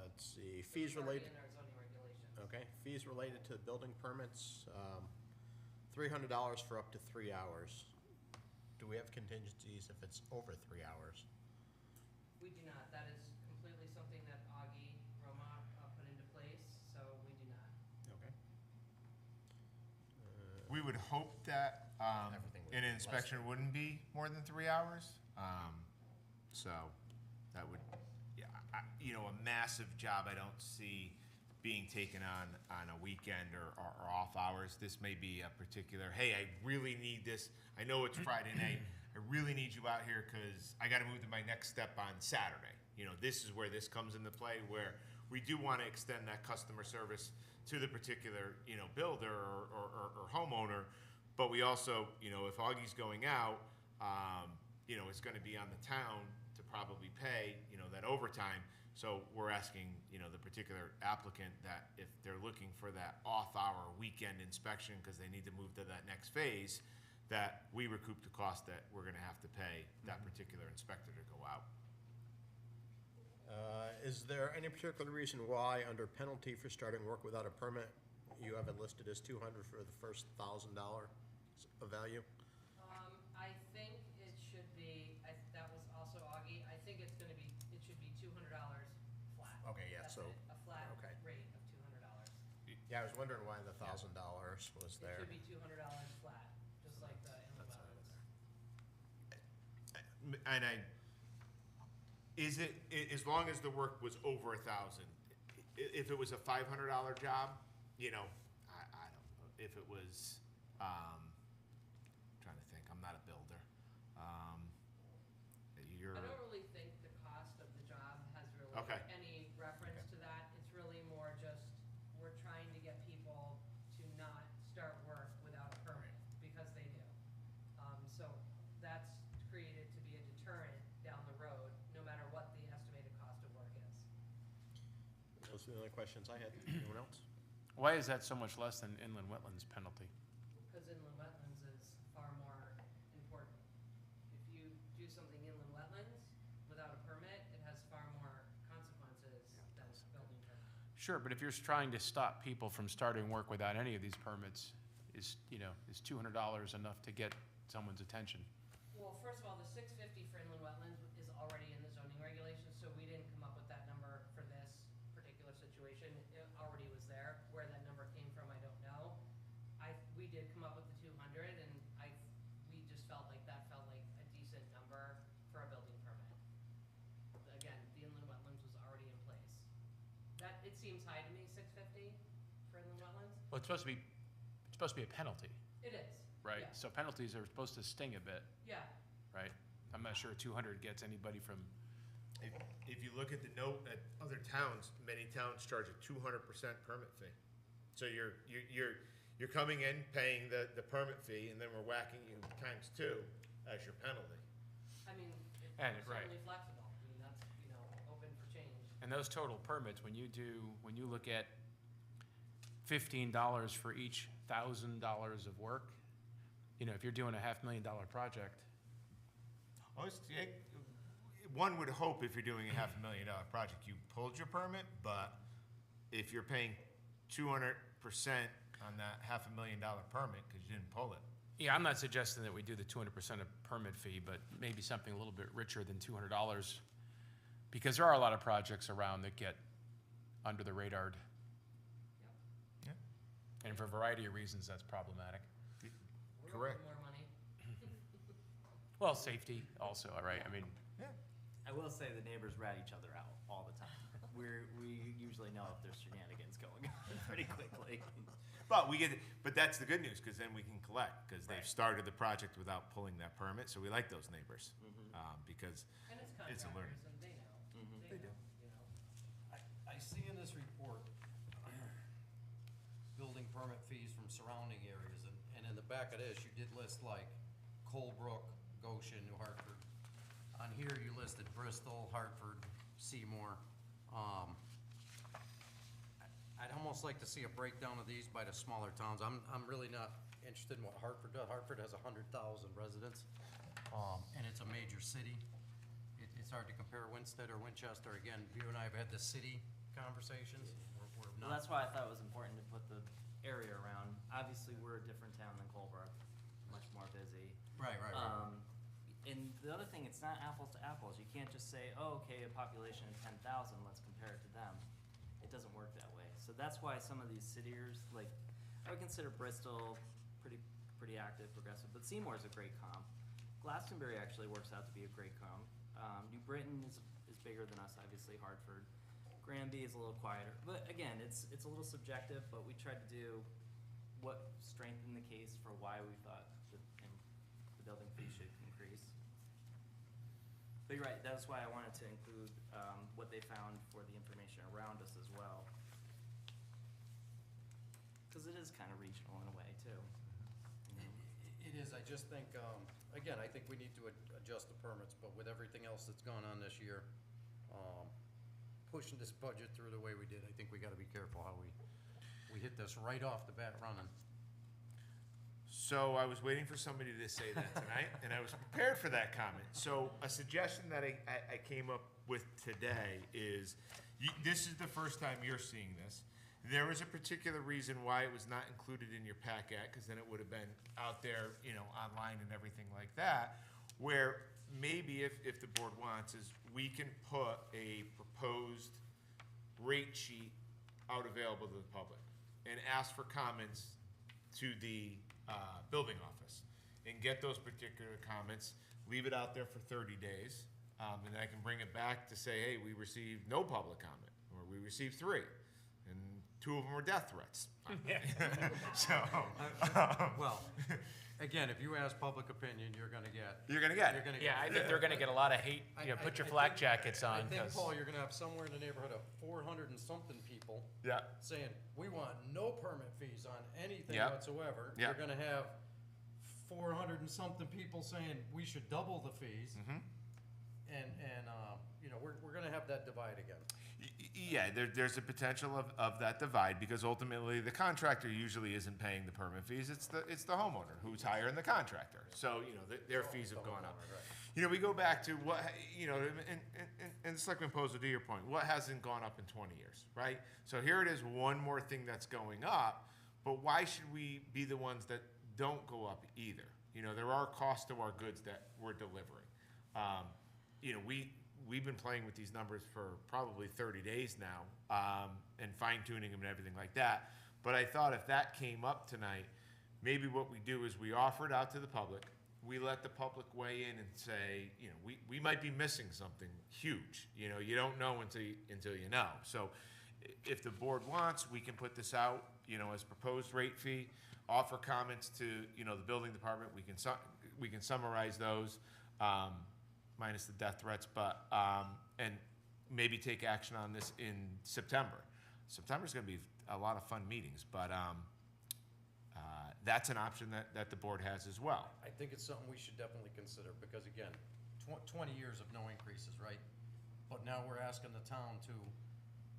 Let's see, So fees it's already related. in our zoning regulations. Okay, fees related to building permits, $300 for up to 3 hours. Do we have contingencies if it's over 3 hours? We do not. That is completely something that Augie Roma put into place, so we do not. Okay. We would hope that Everything would an be less inspection wouldn't be more than 3 hours. So that would, yeah, a massive job I don't see being taken on a weekend or off hours. This may be a particular, hey, I really need this. I know it's Friday night. I really need you out here because I got to move to my next step on Saturday. This is where this comes into play, where we do want to extend that customer service to the particular, builder or homeowner. But we also, if Augie's going out, it's going to be on the town to probably pay, that overtime. So we're asking, the particular applicant that if they're looking for that off-hour weekend inspection because they need to move to that next phase, that we recoup the cost that we're gonna have to pay that particular inspector to go out. Is there any particular reason why, under penalty for starting work without a permit, you have it listed as $200 for the first $1,000 of value? I think it should be, that was also Augie, I think it should be $200 flat. Okay, yeah, That's so, it, a flat okay. rate of $200. Yeah, I was wondering why the $1,000 was It there. should be $200 flat, just like the inland wetlands. And as long as the work was over 1,000, if it was a $500 job, I don't know. If it was, trying to think, I'm not a builder. I don't really think the cost of the job has really Okay. any reference to that. It's really more just, we're trying to get people to not start work without a permit, because they do. So that's created to be a deterrent down the road, no matter what the estimated cost of work is. Those are the only questions I had. Anyone else? Why is that so much less than inland wetlands penalty? Because inland wetlands is far more important. If you do something inland wetlands without a permit, it has far more consequences than a building permit. Sure, but if you're trying to stop people from starting work without any of these permits, is $200 enough to get someone's attention? Well, first of all, the $650 for inland wetlands is already in the zoning regulations, so we didn't come up with that number for this particular situation. It already was there. Where that number came from, I don't know. We did come up with the 200, and we just felt like that felt like a decent number for a building permit. Again, the inland wetlands was already in place. It seems high to me, $650 for inland wetlands. Well, it's supposed to be a penalty, It is. right? Yeah. So penalties are supposed to sting a bit, Yeah. right? I'm not sure 200 gets anybody from, If you look at the note at other towns, many towns charge a 200% permit fee. So you're coming in, paying the permit fee, and then we're whacking you times 2 as your penalty. I mean, And, it's right. certainly flexible, I mean, that's, open for change. And those total permits, when you look at $15 for each $1,000 of work, if you're doing a $500,000 project, One would hope if you're doing a $500,000 project, you pulled your permit, but if you're paying 200% on that $500,000 permit because you didn't pull it. yeah, I'm not suggesting that we do the 200% of permit fee, but maybe something a little bit richer than $200, because there are a lot of projects around that get under the radar, Yeah. and for a variety of reasons, that's problematic. We're Correct. making more money. Well, safety also, all right, I mean, Yeah. I will say the neighbors rat each other out all the time. We usually know if there's shenanigans going on pretty quickly. But that's the good news, because then we can collect, because they've Right. started the project without pulling that permit, so we like those neighbors. Because And it's It's a learning. contractors, and they know. They do. I see in this report, building permit fees from surrounding areas, and in the back of this, you did list like Colebrook, Goshen, New Hartford. On here, you listed Bristol, Hartford, Seymour. I'd almost like to see a breakdown of these by the smaller towns. I'm really not interested in what Hartford does. Hartford has 100,000 residents, and it's a major city. It's hard to compare Winstead or Winchester. Again, you and I have had the city conversations. We're Well, not. that's why I thought it was important to put the area around. Obviously, we're a different town than Colebrook, much more busy. Right. And the other thing, it's not apples to apples. You can't just say, oh, okay, a population of 10,000, let's compare it to them. It doesn't work that way. So that's why some of these cities, like, I would consider Bristol pretty active, progressive, but Seymour's a great comp. Glastonbury actually works out to be a great comp. New Britain is bigger than us, obviously, Hartford. Granby is a little quieter, but again, it's a little subjective, but we tried to do what strengthened the case for why we thought that the building fee should increase. But you're right, that's why I wanted to include what they found for the information around us as well. Because it is kind of regional in a way, too. It is, I just think, again, I think we need to adjust the permits, but with everything else that's gone on this year, pushing this budget through the way we did, I think we gotta be careful how we hit this right off the bat running. So I was waiting for somebody to say that tonight, and I was prepared for that comment. So a suggestion that I came up with today is, this is the first time you're seeing this. There was a particular reason why it was not included in your packet, because then it would have been out there, online and everything like that, where maybe if the board wants, is we can put a proposed rate sheet out available to the public and ask for comments to the building office and get those particular comments, leave it out there for 30 days, and then I can bring it back to say, hey, we received no public comment, or we received 3, and 2 of them were death threats. So, Well, again, if you ask public opinion, you're gonna get. You're gonna get it. You're gonna yeah, I get. think they're gonna get a lot of hate, put your flak jackets on, I think, 'cause- Paul, you're gonna have somewhere in the neighborhood of 400 and something people Yeah. saying, we want no permit fees on anything Yep. whatsoever. Yep. You're gonna have 400 and something people saying, we should double the fees. Mm-hmm. And, we're gonna have that divide again. Yeah, there's a potential of that divide, because ultimately the contractor usually isn't paying the permit fees. It's the homeowner who's hiring the contractor. So, their fees have gone up. We go back to what, and Selectman Poser, to your point, what hasn't gone up in 20 years, right? So here it is, one more thing that's going up, but why should we be the ones that don't go up either? There are costs to our goods that we're delivering. We've been playing with these numbers for probably 30 days now, and fine tuning them and everything like that. But I thought if that came up tonight, maybe what we do is we offer it out to the public. We let the public weigh in and say, we might be missing something huge. You don't know until you know. So if the board wants, we can put this out, as proposed rate fee, offer comments to, the building department. We can summarize those, minus the death threats, but, and maybe take action on this in September. September's gonna be a lot of fun meetings, but, That's an option that the board has as well. I think it's something we should definitely consider, because again, 20 years of no increases, right? But now we're asking the town to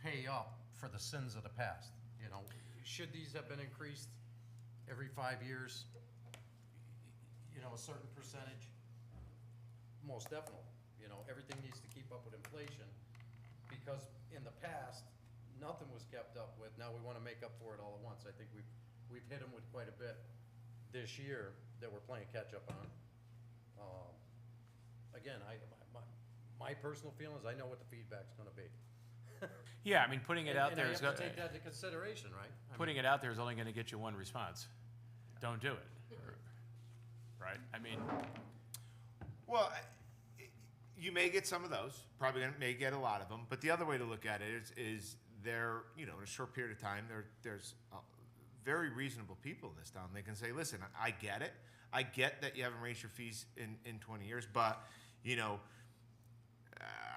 pay up for the sins of the past, you know? Should these have been increased every 5 years? You know, a certain percentage? Most definitely. You know, everything needs to keep up with inflation, because in the past, nothing was kept up with. Now we wanna make up for it all at once. I think we've hit them with quite a bit this year that we're playing catch-up on. Again, my personal feeling is I know what the feedback's gonna be. Yeah, I mean, putting it out there And is, I have to take that into consideration, right? I putting mean, it out there is only gonna get you one response. Don't do it, right? I mean, Well, you may get some of those, probably may get a lot of them, but the other way to look at it is there, you know, in a short period of time, there's very reasonable people in this town. They can say, listen, I get it. I get that you haven't raised your fees in 20 years, but, you know,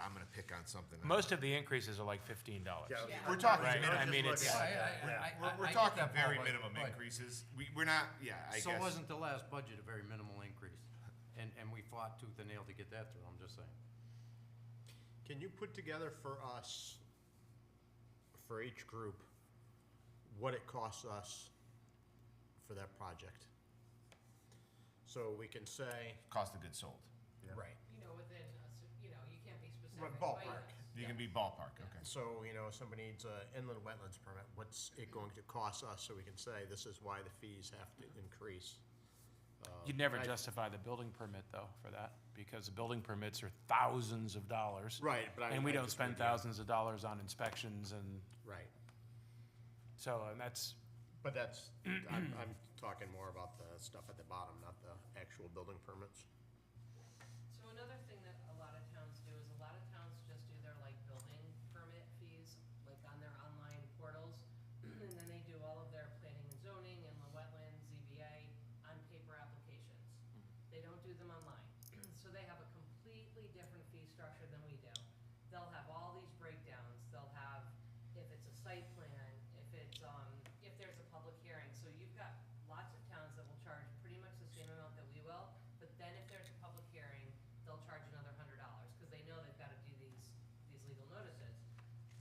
I'm gonna pick on something. most of the increases are like $15. We're talking, Right, I mean, just it's- look at Yeah, it. We're I get talking that, very Paul, but- minimum but- increases. We're not, I So guess. wasn't the last budget a very minimal increase? And we fought tooth and nail to get that through, I'm just saying. Can you put together for us, for each group, what it costs us for that project? So we can say. Cost of goods sold. Right. You know, within, you know, you can't be specific. Right, but ballpark. yes. You can be ballpark, okay. So, you know, if somebody needs a inland wetlands permit, what's it going to cost us, so we can say, this is why the fees have to increase? You'd never I- justify the building permit though for that, because the building permits are thousands of dollars. Right, but And we I don't just spend mean- thousands of dollars on inspections and Right, so, and that's, but that's, I'm talking more about the stuff at the bottom, not the actual building permits. So another thing that a lot of towns do is a lot of towns just do their like building permit fees, like on their online portals. And then they do all of their planning and zoning, inland wetlands, ZBA on paper applications. They don't do them online. So they have a completely different fee structure than we do. They'll have all these breakdowns. They'll have, if it's a site plan, if it's, if there's a public hearing. So you've got lots of towns that will charge pretty much the same amount that we will, but then if there's a public hearing, they'll charge another $100, because they know they've gotta do these legal notices.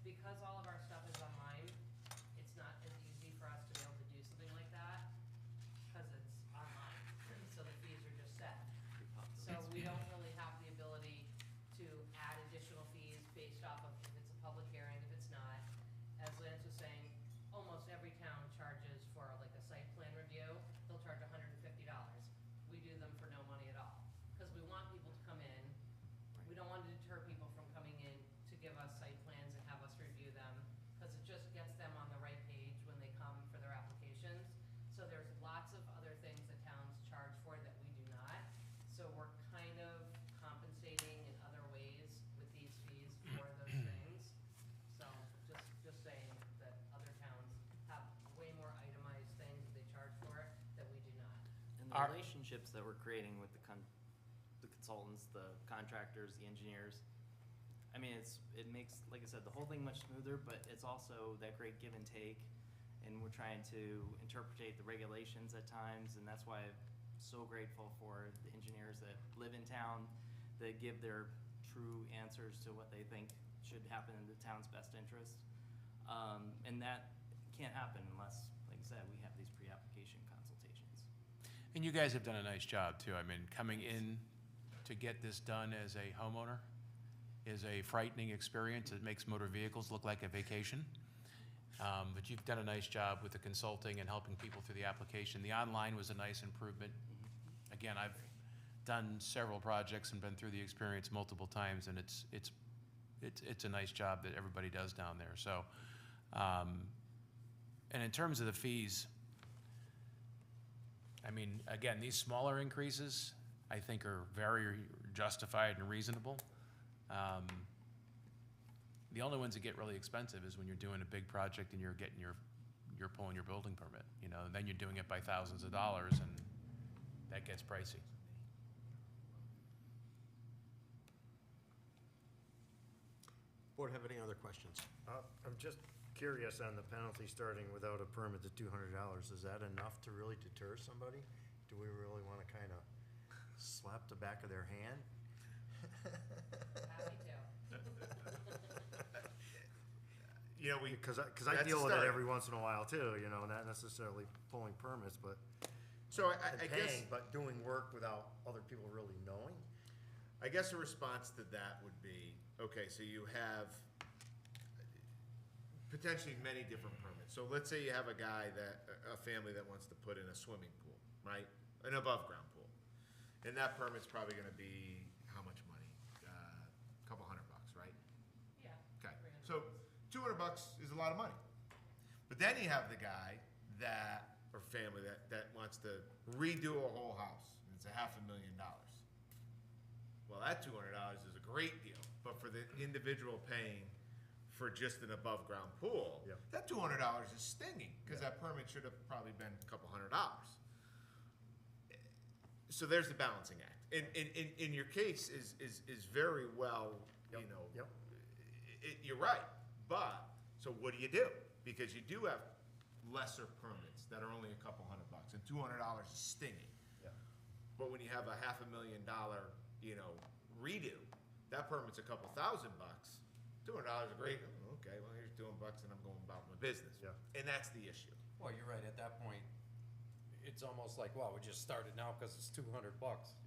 Because all of our stuff is online, it's not as easy for us to be able to do something like that, because it's online, so the fees are just set. So we don't really have the ability to add additional fees based off of if it's a public hearing, if it's not. As Lance was saying, almost every town charges for like a site plan review, they'll charge $150. We do them for no money at all, because we want people to come in. We don't want to deter people from coming in to give us site plans and have us review them, because it just gets them on the right page when they come for their applications. So there's lots of other things that towns charge for that we do not. So we're kind of compensating in other ways with these fees for those things. So just saying that other towns have way more itemized things that they charge for that we do not. And the Our- relationships that we're creating with the consultants, the contractors, the engineers, I mean, it makes, like I said, the whole thing much smoother, but it's also that great give and take. And we're trying to interpretate the regulations at times, and that's why I'm so grateful for the engineers that live in town, that give their true answers to what they think should happen in the town's best interest. And that can't happen unless, like I said, we have these pre-application consultations. and you guys have done a nice job too. I mean, coming in to get this done as a homeowner is a frightening experience. It makes motor vehicles look like a vacation. But you've done a nice job with the consulting and helping people through the application. The online was a nice improvement. Again, I've done several projects and been through the experience multiple times, and it's a nice job that everybody does down there. So, and in terms of the fees, I mean, again, these smaller increases, I think are very justified and reasonable. The only ones that get really expensive is when you're doing a big project and you're pulling your building permit, you know, and then you're doing it by thousands of dollars, and that gets pricey. Board have any other questions? I'm just curious on the penalty starting without a permit to $200. Is that enough to really deter somebody? Do we really want to kind of slap the back of their hand? Happy to. You know, Because I That's a deal with it start. every once in a while too, you know, not necessarily pulling permits, but so and I guess, paying, but doing work without other people really knowing. I guess a response to that would be, okay, so you have potentially many different permits. So let's say you have a family that wants to put in a swimming pool, right? An above-ground pool. And that permit's probably gonna be, how much money? Couple $100, right? Yeah. Okay, 300. so $200 is a lot of money. But then you have the guy or family that wants to redo a whole house, and it's $500,000. Well, that $200 is a great deal, but for the individual paying for just an above-ground pool, Yep. that $200 is stinging, because that permit should have probably been a couple $100. So there's the balancing act. In your case is very well, you know, Yep. you're right, but, so what do? Because you do have lesser permits that are only a couple $100, and $200 is stinging. Yeah. But when you have a $500,000, you know, redo, that permit's a couple $1,000, $200 is great, okay, well, here's $200 and I'm going about my business. Yeah. And that's the issue. Well, you're right, at that point, it's almost like, well, we just started now because it's $200,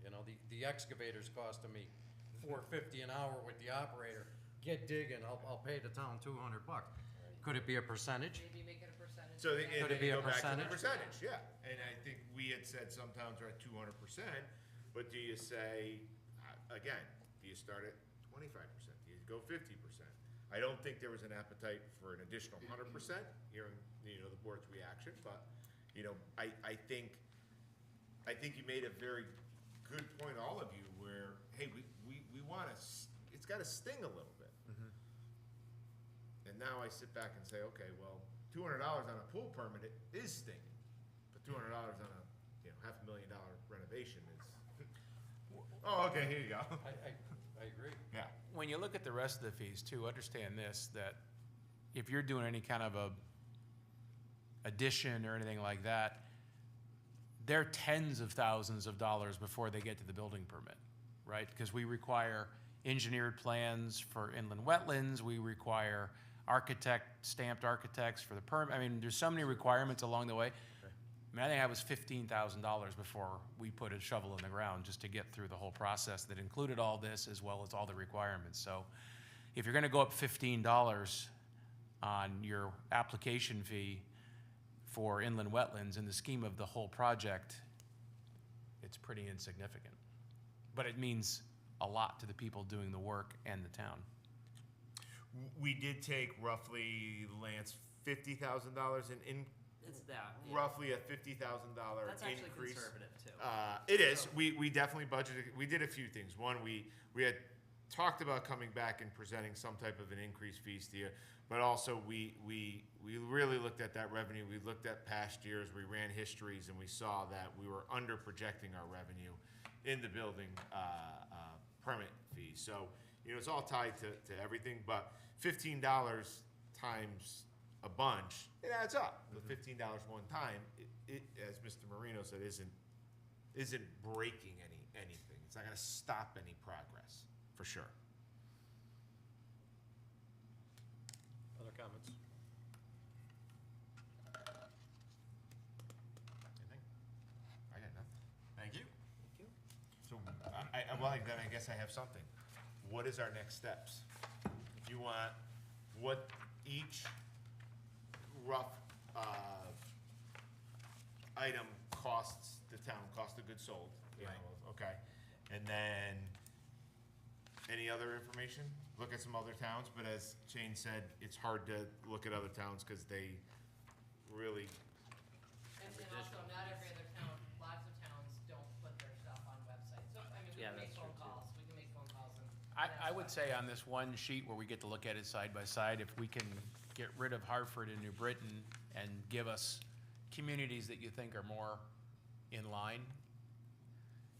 you know, the excavator's costing me $450 an hour with the operator. Get digging, I'll pay the town $200. Could it be a percentage? Maybe make it a percentage. So and and Could it then be you a go back to the percentage? percentage, yeah. And I think we had said some towns are at 200%, but do you say, again, do you start at 25%? Do you go 50%? I don't think there was an appetite for an additional 100%, hearing, you know, the board's reaction, but, you know, I think you made a very good point, all of you, where, hey, we want to, it's got to sting a little bit. And now I sit back and say, okay, well, $200 on a pool permit, it is stinging, but $200 on a, you know, $500,000 renovation is, oh, okay, here you go. I agree. Yeah. When you look at the rest of the fees too, understand this, that if you're doing any kind of a addition or anything like that, they're tens of thousands of dollars before they get to the building permit, right? Because we require engineered plans for inland wetlands, we require stamped architects for the permit. I mean, there's so many requirements along the way. I mean, I think that was $15,000 before we put a shovel in the ground just to get through the whole process that included all this as well as all the requirements. So if you're gonna go up $15 on your application fee for inland wetlands in the scheme of the whole project, it's pretty insignificant. But it means a lot to the people doing the work and the town. We did take roughly, Lance, $50,000 in It's that, yeah. roughly a $50,000 That's actually increase. conservative too. It is. We definitely budgeted. We did a few things. One, we had talked about coming back and presenting some type of an increased fees to you, but also we really looked at that revenue. We looked at past years. We ran histories, and we saw that we were under projecting our revenue in the building permit fees. So, you know, it's all tied to everything, but $15 times a bunch, it adds up. The $15 one time, it, as Mr. Marino said, isn't breaking anything. It's not gonna stop any progress, for sure. Other comments? Anything? I got nothing. Thank you. Thank you. So, well, then I guess I have something. What is our next steps? If you want, what each rough, item costs the town, cost of goods sold, you know, okay? And then, any other information? Look at some other towns, but as Shane said, it's hard to look at other towns, cause they really, And also, not every other town, lots of towns don't put their stuff on websites. So, I mean, we Yeah, can make that's phone true, too. calls, we can make phone calls and. I would say on this one sheet where we get to look at it side by side, if we can get rid of Hartford and New Britain and give us communities that you think are more in line,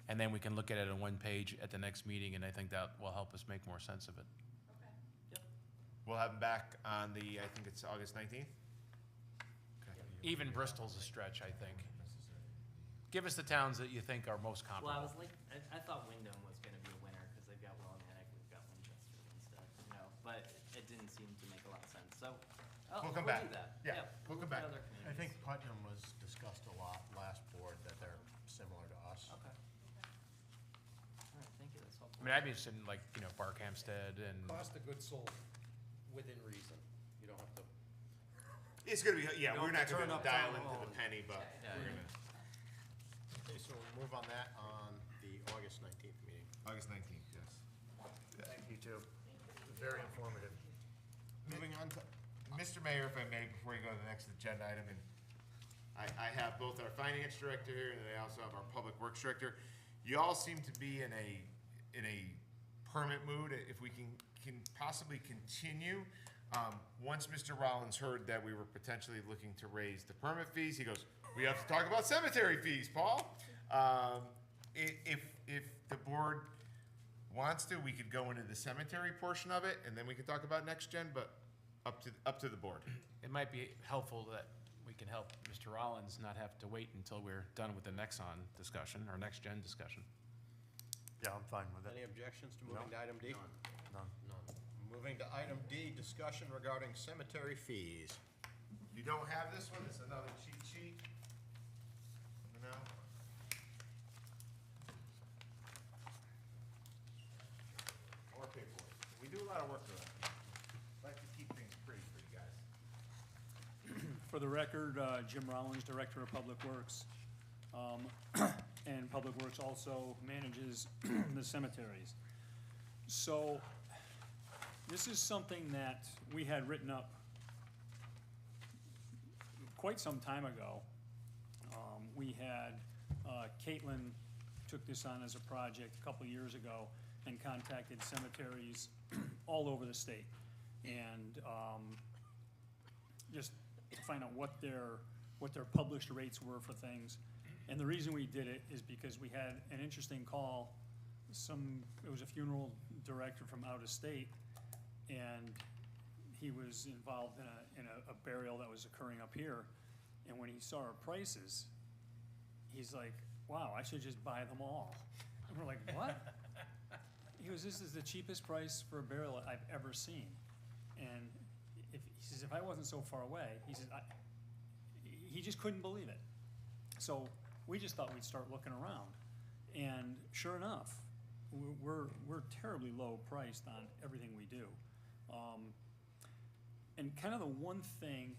and then we can look at it on one page at the next meeting, and I think that will help us make more sense of it. Okay. Yep. We'll have them back on the, I think it's August 19th? Even Bristol's a stretch, I think. Give us the towns that you think are most Well, I comparable. was like, I thought Wyndham was gonna be a winner, cause they've got Willimantic, we've got Winchester and stuff, you know, but it didn't seem to make a lot of sense, so. We'll come do back. that. Yeah, Yep, we'll come look at back. other I think communities. Putnam was discussed a lot last board, that they're similar to us. Okay. All right, thank you, that's helpful. I mean, I'd be interested in like, you know, Barkhamsted and, Cost of goods sold within reason. You don't have to. It's gonna be, yeah, You we're don't not have to gonna turn up dial town into hall the and- penny, but Yeah, we're yeah. gonna, Okay, so we'll move on that on the August 19th meeting. August 19th, yes. Thank you, too. Very informative. Moving on to, Mr. Mayor, if I may, before you go to the next agenda item, and I have both our finance director here, and I also have our public works director. You all seem to be in a permit mood, if we can possibly continue. Once Mr. Rollins heard that we were potentially looking to raise the permit fees, he goes, "We have to talk about cemetery fees, Paul." If the board wants to, we could go into the cemetery portion of it, and then we could talk about next gen, but up to the board. it might be helpful that we can help Mr. Rollins not have to wait until we're done with the Nexon discussion, or next-gen discussion. Yeah, I'm fine with it. Any objections to moving No. to item D? None. Moving to item D, discussion regarding cemetery fees. You don't have this one, it's another cheat sheet. You know? More paperwork. We do a lot of work for that. Like to keep things pretty for you guys. For the record, Jim Rollins, Director of Public Works. And Public Works also manages the cemeteries. So, this is something that we had written up quite some time ago. We had, Caitlin took this on as a project a couple of years ago and contacted cemeteries all over the state. And, just to find out what their published rates were for things. And the reason we did it is because we had an interesting call. It was a funeral director from out of state, and he was involved in a burial that was occurring up here. And when he saw our prices, he's like, "Wow, I should just buy them all." And we're like, "What?" He goes, "This is the cheapest price for a burial I've ever seen." And he says, "If I wasn't so far away," he says, he just couldn't believe it. So we just thought we'd start looking around. And sure enough, we're terribly low priced on everything we do. And kind of the one thing,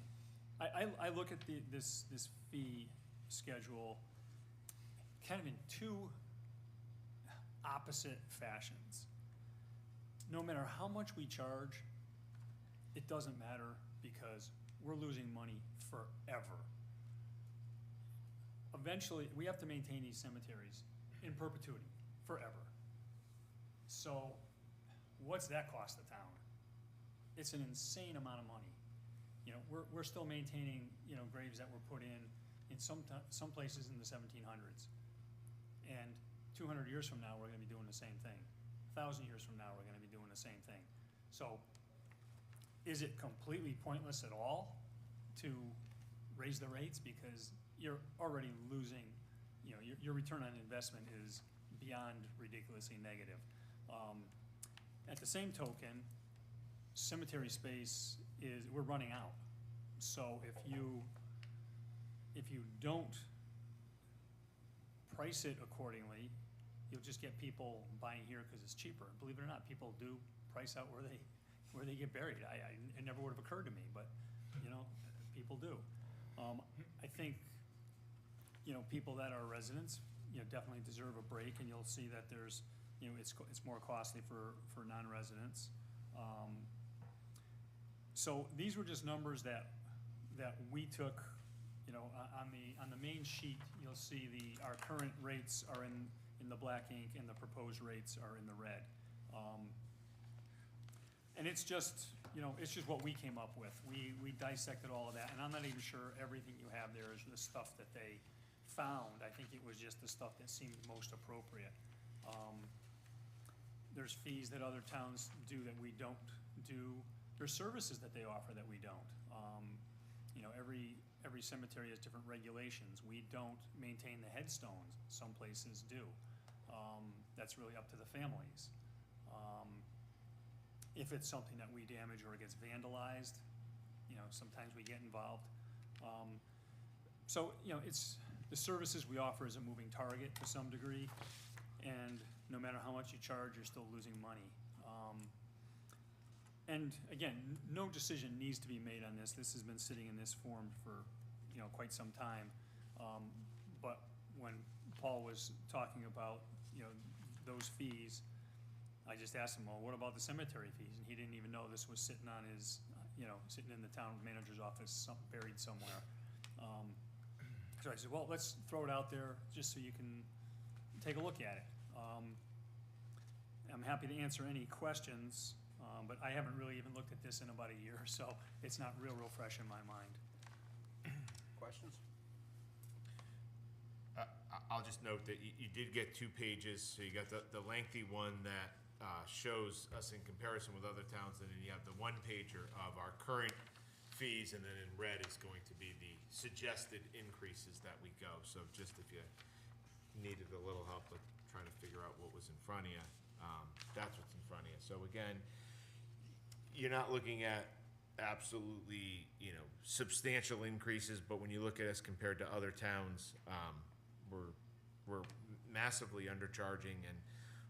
I look at this fee schedule kind of in two opposite fashions. No matter how much we charge, it doesn't matter because we're losing money forever. Eventually, we have to maintain these cemeteries in perpetuity, forever. So, what's that cost the town? It's an insane amount of money. You know, we're still maintaining, you know, graves that were put in some places in the 1700s. And 200 years from now, we're gonna be doing the same thing. 1,000 years from now, we're gonna be doing the same thing. So, is it completely pointless at all to raise the rates? Because you're already losing, you know, your return on investment is beyond ridiculously negative. At the same token, cemetery space we're running out. So if you don't price it accordingly, you'll just get people buying here because it's cheaper. Believe it or not, people do price out where they get buried. It never would have occurred to me, but, you know, people do. I think, you know, people that are residents, you know, definitely deserve a break, and you'll see that there's, you know, it's more costly for non-residents. So these were just numbers that we took, you know, on the main sheet, you'll see our current rates are in the black ink and the proposed rates are in the red. And it's just, you know, it's just what we came up with. We dissected all of that, and I'm not even sure everything you have there is the stuff that they found. I think it was just the stuff that seemed most appropriate. There's fees that other towns do that we don't do. there's services that they offer that we don't. You know, every cemetery has different regulations. We don't maintain the headstones, some places do. That's really up to the families. If it's something that we damage or it gets vandalized, you know, sometimes we get involved. So, you know, it's, the services we offer is a moving target to some degree, and no matter how much you charge, you're still losing money. And again, no decision needs to be made on this. This has been sitting in this form for, you know, quite some time. But when Paul was talking about, you know, those fees, I just asked him, well, what about the cemetery fees? And he didn't even know this was sitting on his, you know, sitting in the town manager's office, buried somewhere. So I said, well, let's throw it out there just so you can take a look at it. I'm happy to answer any questions, but I haven't really even looked at this in about a year, so it's not real fresh in my mind. Questions? I'll just note that you did get 2 pages, so you got the lengthy one that shows us in comparison with other towns, and then you have the 1-pager of our current fees, and then in red is going to be the suggested increases that we go. So just if you needed a little help with trying to figure out what was in front of you, that's what's in front of you. So again, you're not looking at absolutely, you know, substantial increases, but when you look at us compared to other towns, we're massively undercharging. And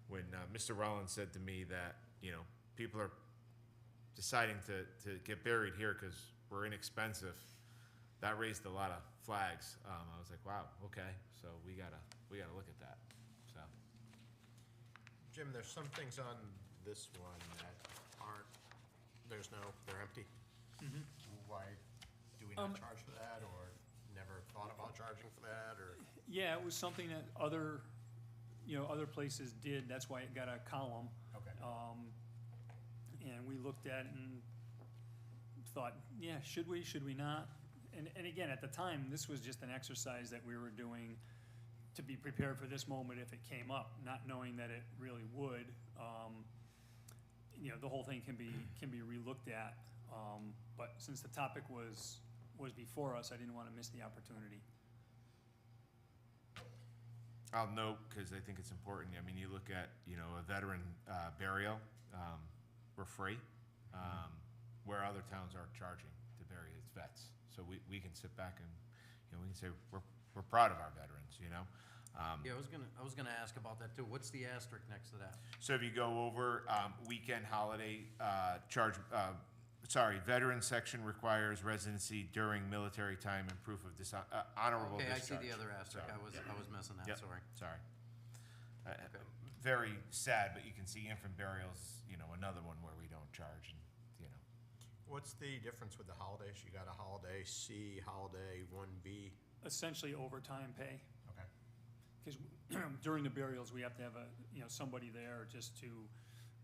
when Mr. Rollins said to me that, you know, people are deciding to get buried here because we're inexpensive, that raised a lot of flags. I was like, wow, okay, so we gotta look at that. So Jim, there's some things on this one that aren't, they're empty. Why do we not charge for that, or never thought about charging for that, or? Yeah, it was something that other, you know, other places did. That's why it got a column. Okay. And we looked at it and thought, yeah, should we not? And again, at the time, this was just an exercise that we were doing to be prepared for this moment if it came up, not knowing that it really would. You know, the whole thing can be relooked at. But since the topic was before us, I didn't want to miss the opportunity. I'll note, because I think it's important, I mean, you look at, you know, a veteran burial, we're free, where other towns are charging to bury its vets. So we can sit back and, you know, we can say we're proud of our veterans, you know? Yeah, I was gonna ask about that too. What's the asterisk next to that? So if you go over weekend holiday charge, veteran section requires residency during military time and proof of honorable Okay, I discharge. see the other asterisk. So, I was missing that, Yep, sorry. Very sad, but you can see infant burials, you know, another one where we don't charge, and, you know. What's the difference with the holidays? You got a holiday C, holiday 1B? Essentially overtime pay. Okay. Because during the burials, we have to have somebody there just to,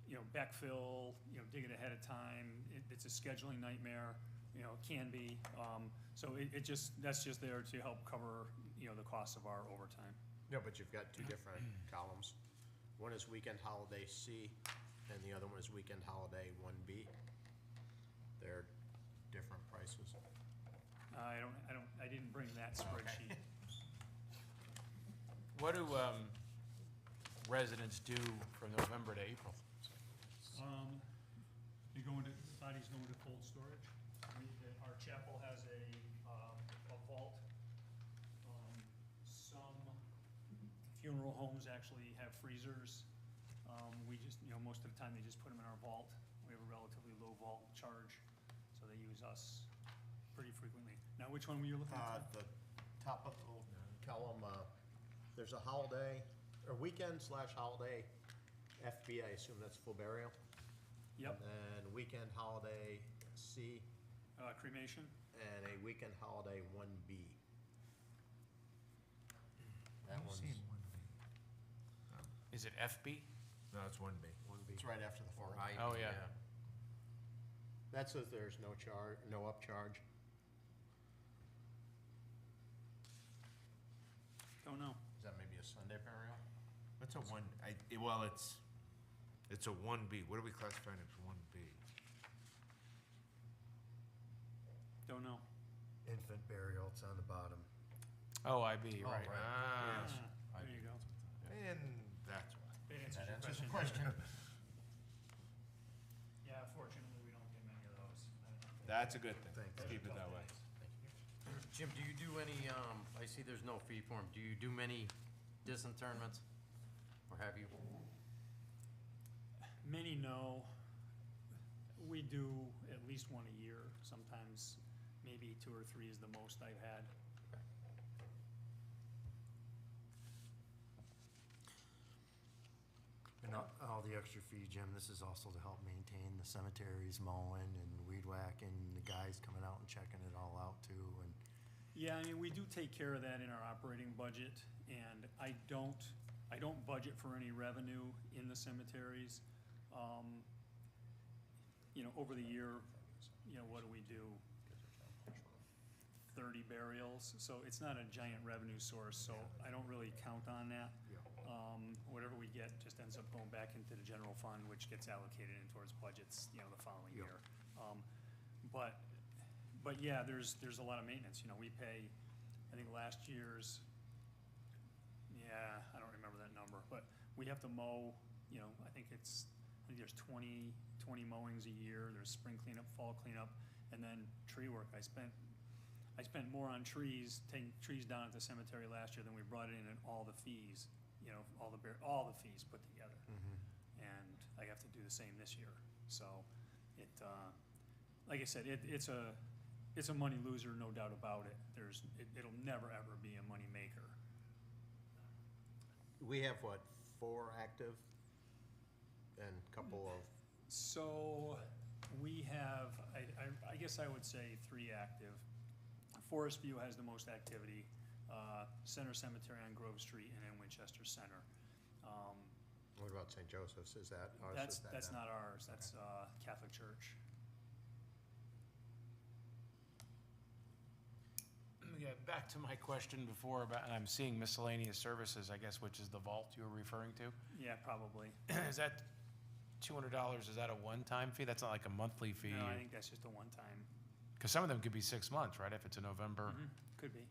you know, backfill, you know, dig it ahead of time. It's a scheduling nightmare, you know, it can be. So that's just there to help cover, you know, the cost of our overtime. No, but you've got 2 different columns. One is weekend holiday C, and the other one is weekend holiday 1B. They're different prices. I didn't bring that spreadsheet. What do residents do from November to April? You go into, bodies go into cold storage. Our chapel has a vault. Some funeral homes actually have freezers. We just, you know, most of the time they just put them in our vault. We have a relatively low vault charge, so they use us pretty frequently. Now, which one were you looking at? The top of the little column, there's a holiday, or weekend/holiday FB, I assume that's full burial? Yep, And then weekend holiday C, cremation. and a weekend holiday 1B. That one's, Is it FB? No, it's 1B. it's right after the Or full. I. Oh, yeah. That says there's no upcharge. Don't know. Is that maybe a Sunday burial? It's a it's a 1B. What are we classifying as 1B? Don't know. Infant burial, it's on the bottom. OIB, right. Ah, There you go. and that's why. That answers That your answers the question. Yeah, fortunately, we don't get many of those. That's a good thing. Thanks. Let's keep it that way. Jim, do you do any, I see there's no fee for 'em. Do you do many disinterments? Or have you? Many no. We do at least one a year, sometimes maybe 2 or 3 is the most I've had. And all the extra fee, Jim, this is also to help maintain the cemeteries, mowing and weed whacking, the guys coming out and checking it all out too, and Yeah, I mean, we do take care of that in our operating budget, and I don't budget for any revenue in the cemeteries. You know, over the year, you know, what do we do? 30 burials, so it's not a giant revenue source, so I don't really count on that. Whatever we get just ends up going back into the general fund, which gets allocated in towards budgets, you know, the following Yep. year. But yeah, there's a lot of maintenance, you know, we pay, I think last year's, yeah, I don't remember that number, but we have to mow, you know, I think there's 20 mowings a year, there's spring cleanup, fall cleanup, and then tree work. I spent more on trees, taking trees down at the cemetery last year than we brought in all the fees, you know, all the fees put together. And I have to do the same this year, so it, like I said, it's a money loser, no doubt about it. It'll never, ever be a money maker. We have what, 4 active and a couple of, So we have, I guess I would say 3 active. Forest View has the most activity, Center Cemetery on Grove Street, and then Winchester Center. what about St. Joseph's? Is that ours? That's not ours, that's Catholic Church. Yeah, back to my question before about, and I'm seeing miscellaneous services, I guess, which is the vault you were referring to. Yeah, probably. Is that $200, is that a one-time fee? That's not like a monthly fee? No, I think that's just a one-time. Because some of them could be 6 months, right? If it's a November. Could be.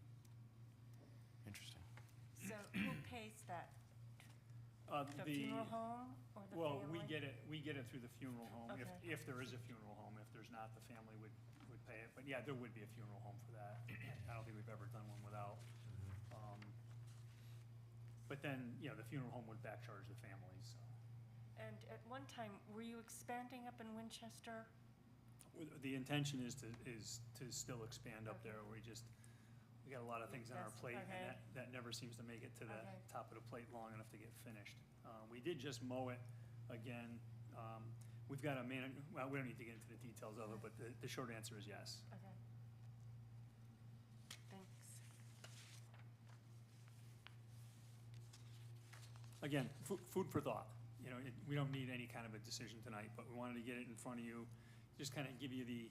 Interesting. So who pays that? The funeral home or the family? Well, we get it through the funeral home, Okay. if there is a funeral home. If there's not, the family would pay it. But yeah, there would be a funeral home for that. I don't think we've ever done one without. But then, you know, the funeral home would back charge the families, so. And at one time, were you expanding up in Winchester? The intention is to still expand up there. We got a lot of things on our That's- plate, okay. and that never seems to make it to the Okay. top of the plate long enough to get finished. We did just mow it again. We've got well, we don't need to get into the details of it, but the short answer is yes. Okay. Thanks. Again, food for thought. You know, we don't need any kind of a decision tonight, but we wanted to get it in front of you, just kind of give you the,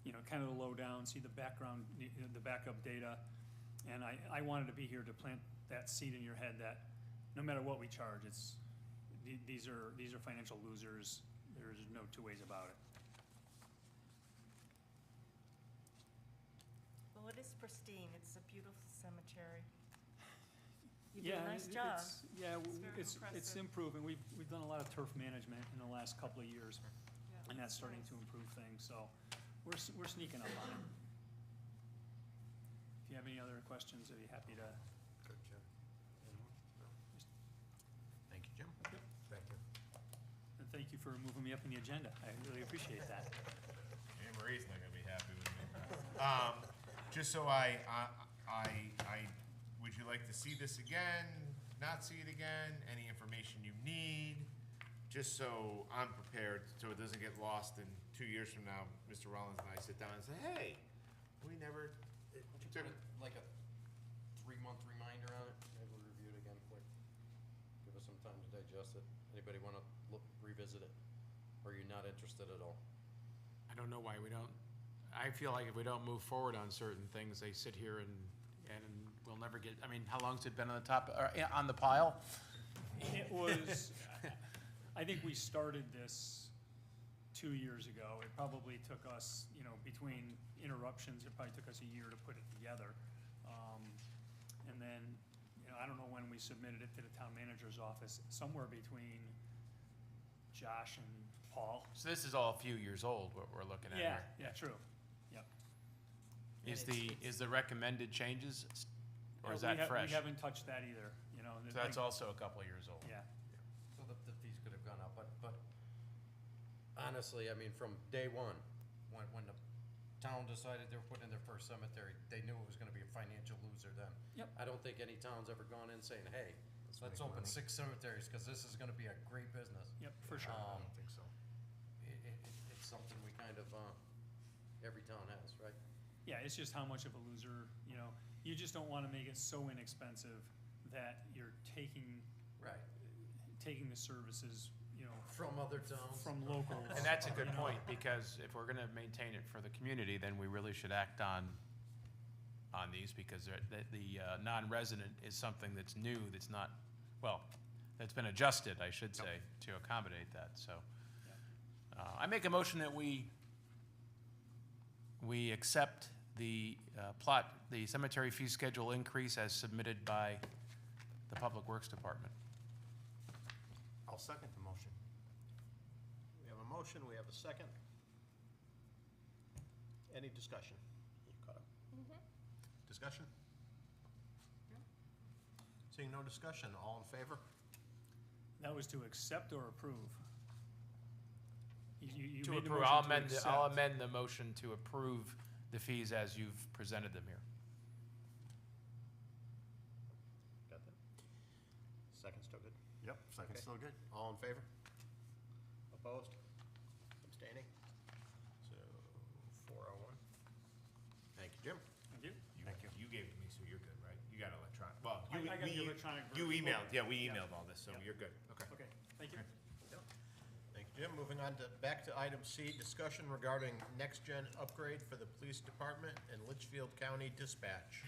you know, kind of the lowdown, see the background, the backup data. And I wanted to be here to plant that seed in your head that no matter what we charge, these are financial losers. There's no 2 ways about it. Well, it is pristine. It's a beautiful cemetery. You do Yeah, a nice it- job. it's very it's impressive. improving. We've done a lot of turf management in the last couple of years, Yeah, and that's starting to nice. improve things, so we're sneaking up on it. If you have any other questions, I'd be happy to. Good, Jim. Thank you, Jim. Thank you. And thank you for moving me up in the agenda. I really appreciate that. Anne Marie's not gonna be happy with me. Just so would you like to see this again, not see it again, any information you need? Just so I'm prepared, so it doesn't get lost in 2 years from now, Mr. Rollins and I sit down and say, hey, we never took. Like a 3-month reminder on it, maybe we'll review it again quick. Give us some time to digest it. Anybody wanna revisit it? Or are you not interested at all? I don't know why we don't, I feel like if we don't move forward on certain things, they sit here and we'll never get, I mean, how long's it been on the top, on the pile? It was, I think we started this 2 years ago. It probably took us, you know, between interruptions. It probably took us a year to put it together. And then, I don't know when we submitted it to the town manager's office, somewhere between Josh and Paul. So this is all a few years old, what we're looking at Yeah, here. yeah, true. Yep. Is the recommended changes, or is that fresh? We haven't touched that either, So that's also a couple of years old. Yeah. So the fees could have gone up, but honestly, I mean, from day one, when the town decided they were putting in their first cemetery, they knew it was gonna be a financial loser then. Yep. I don't think any town's ever gone in saying, hey, let's make open money. 6 cemeteries, cause this is gonna be a great business. Yep, for sure. Um, I don't think so. It's something we kind of, every town has, right? Yeah, it's just how much of a loser, you just don't wanna make it so inexpensive that you're taking Right. the services, From other towns. from locals. And that's a good you know. point, because if we're gonna maintain it for the community, then we really should act on these, because the non-resident is something that's new, that's not, well, that's been adjusted, I should say, to accommodate that, so. I make a motion that we accept the the cemetery fee schedule increase as submitted by the Public Works Department. I'll second the motion. We have a motion, we have a second. Any discussion? You caught up? Discussion? Seeing no discussion, all in favor? That was to accept or approve? You To made the approve, motion I'll to amend, I'll accept. amend the motion to approve the fees as you've presented them here. Got that? Second still good? Yep, second's Okay. still good. All in favor? Opposed? Abstaining? So, 401. Thank you, Jim. Thank you. Thank you. You gave it to me, so you're good, right? You got electronic, well, I got the electronic you version. emailed, yeah, we Yeah. emailed all this, so Yeah. you're good, okay. Okay, thank you. Thank you, Jim. Moving on back to item C, discussion regarding next-gen upgrade for the police department and Litchfield County Dispatch.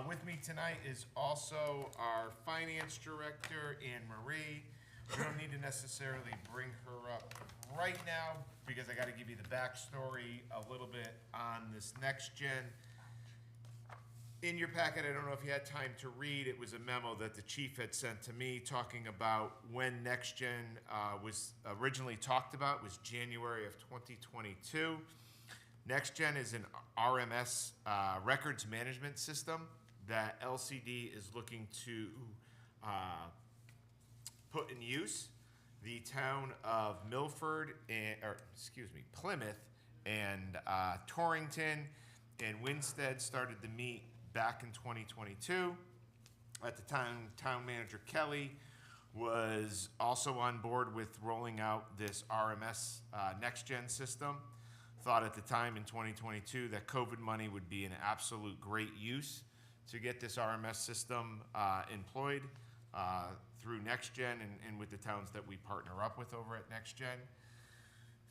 With me tonight is also our finance director, Anne Marie. We don't need to necessarily bring her up right now, because I gotta give you the backstory a little bit on this next gen. In your packet, I don't know if you had time to read, it was a memo that the chief had sent to me talking about when next gen was originally talked about, was January of 2022. Next Gen is an RMS records management system that LCD is looking to put in use. The town of Plymouth and Torrington and Winstead started to meet back in 2022. At the time, town manager Kelly was also on board with rolling out this RMS Next Gen system. Thought at the time in 2022 that COVID money would be an absolute great use to get this RMS system employed through Next Gen and with the towns that we partner up with over at Next Gen.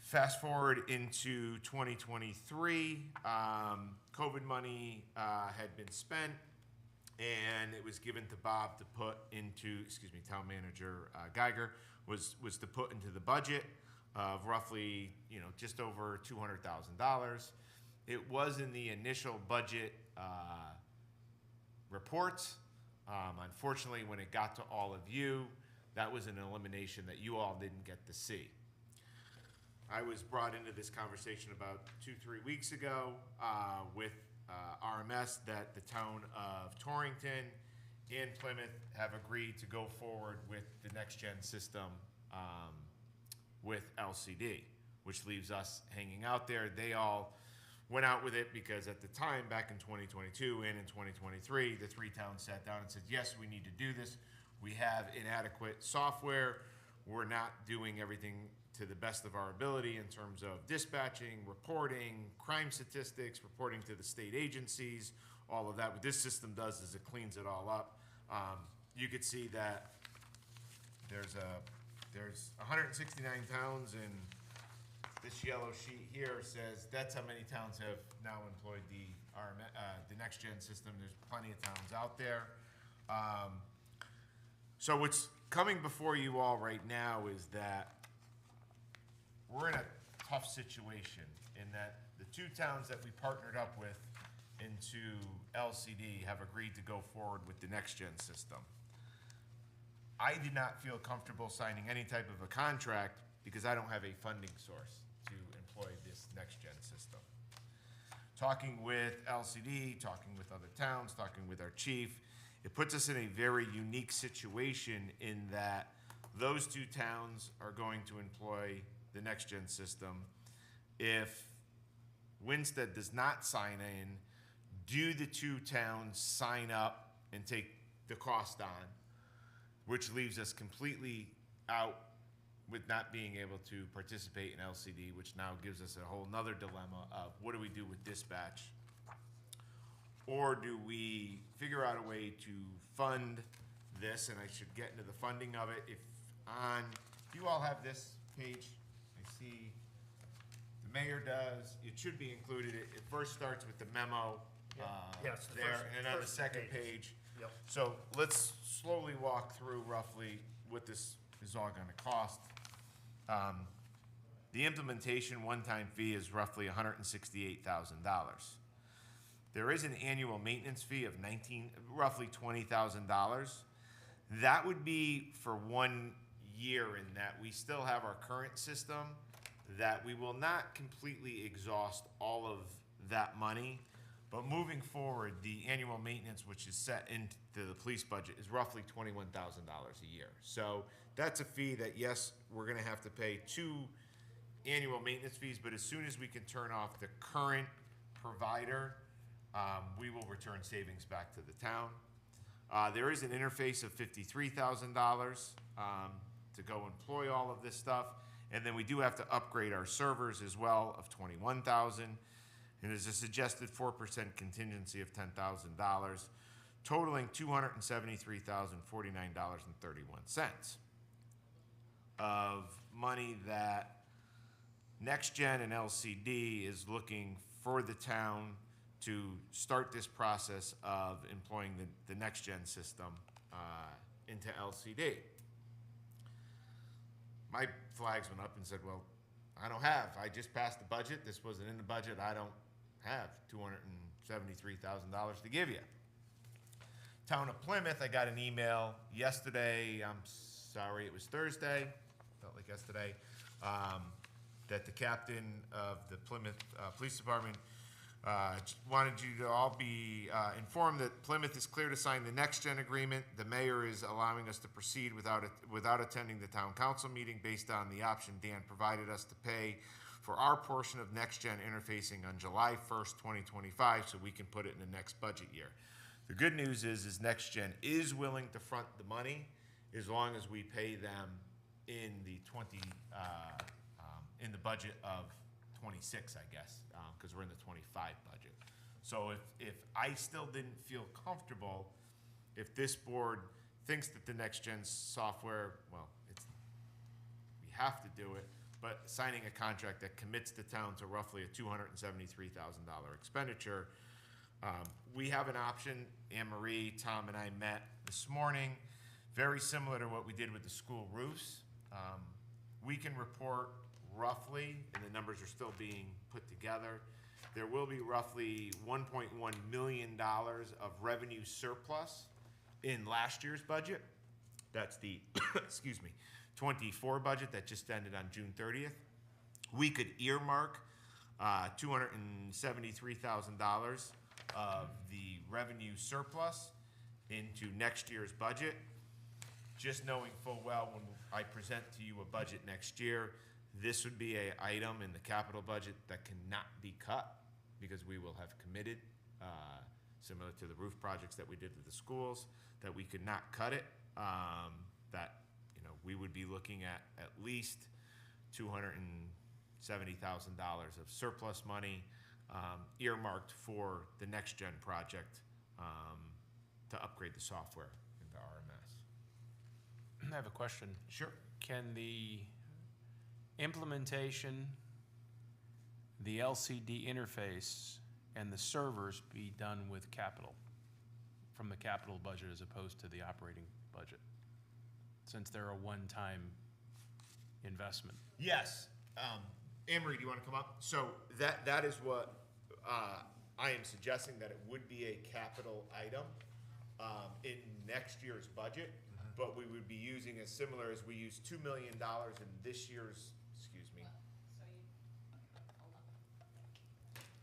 Fast forward into 2023, COVID money had been spent, and it was given to Bob to put into, town manager Geiger was to put into the budget of roughly, just over $200,000. It was in the initial budget reports. Unfortunately, when it got to all of you, that was an elimination that you all didn't get to see. I was brought into this conversation about 2-3 weeks ago with RMS that the town of Torrington and Plymouth have agreed to go forward with the Next Gen system with LCD, which leaves us hanging out there. They all went out with it because at the time, back in 2022 and in 2023, the 3 towns sat down and said, yes, we need to do this. We have inadequate software. We're not doing everything to the best of our ability in terms of dispatching, reporting, crime statistics, reporting to the state agencies, all of that. What this system does is it cleans it all up. You could see that there's 169 towns, and this yellow sheet here says that's how many towns have now employed the Next Gen system. There's plenty of towns out there. So what's coming before you all right now is that we're in a tough situation in that the two towns that we partnered up with into LCD have agreed to go forward with the next-gen system. I did not feel comfortable signing any type of a contract because I don't have a funding source to employ this next-gen system. Talking with LCD, talking with other towns, talking with our chief, it puts us in a very unique situation in that those two towns are going to employ the next-gen system. If Winstead does not sign in, do the two towns sign up and take the cost on, which leaves us completely out with not being able to participate in LCD, which now gives us a whole nother dilemma of what do we do with dispatch? Or do we figure out a way to fund this, and I should get into the funding of it. If you all have this page, I see the mayor does, it should be included. It first starts with the memo Yes, the there, first- and then on the first second page. page. Yep. So let's slowly walk through roughly what this is all gonna cost. The implementation one-time fee is roughly $168,000. There is an annual maintenance fee of roughly $20,000. That would be for 1 year in that we still have our current system, that we will not completely exhaust all of that money. But moving forward, the annual maintenance, which is set into the police budget, is roughly $21,000 a year. So that's a fee that, yes, we're gonna have to pay 2 annual maintenance fees, but as soon as we can turn off the current provider, we will return savings back to the town. There is an interface of $53,000 to go employ all of this stuff. And then we do have to upgrade our servers as well of $21,000. And there's a suggested 4% contingency of $10,000, totaling $273,049.31 of money that NextGen and LCD is looking for the town to start this process of employing the NextGen system into LCD. My flags went up and said, well, I just passed the budget. This wasn't in the budget. I don't have $273,000 to give you. Town of Plymouth, I got an email yesterday, I'm sorry, it was Thursday, felt like yesterday, that the captain of the Plymouth Police Department wanted you to all be informed that Plymouth is clear to sign the next-gen agreement. The mayor is allowing us to proceed without attending the town council meeting based on the option Dan provided us to pay for our portion of next-gen interfacing on July 1st, 2025, so we can put it in the next budget year. The good news is next-gen is willing to front the money as long as we pay them in the in the budget of 26, I guess, because we're in the 25 budget. So if I still didn't feel comfortable, if this board thinks that the next-gen software, well, we have to do it, but signing a contract that commits the town to roughly a $273,000 expenditure, we have an option. Anne Marie, Tom, and I met this morning, very similar to what we did with the school roofs. We can report roughly, and the numbers are still being put together, there will be roughly $1.1 million of revenue surplus in last year's budget. That's the, excuse me, 24 budget that just ended on June 30th. We could earmark $273,000 of the revenue surplus into next year's budget. Just knowing full well when I present to you a budget next year, this would be an item in the capital budget that cannot be cut because we will have committed, similar to the roof projects that we did with the schools, that we could not cut it. That we would be looking at least $270,000 of surplus money earmarked for the next-gen project to upgrade the software into RMS. I have a question. Sure. Can the implementation, the LCD interface, and the servers be done with capital, from the capital budget as opposed to the operating budget, since they're a one-time investment? Yes. Anne Marie, do you want to come up? So that is what I am suggesting, that it would be a capital item in next year's budget, but we would be using as similar as we used $2 million in this year's, excuse me. So you, hold on.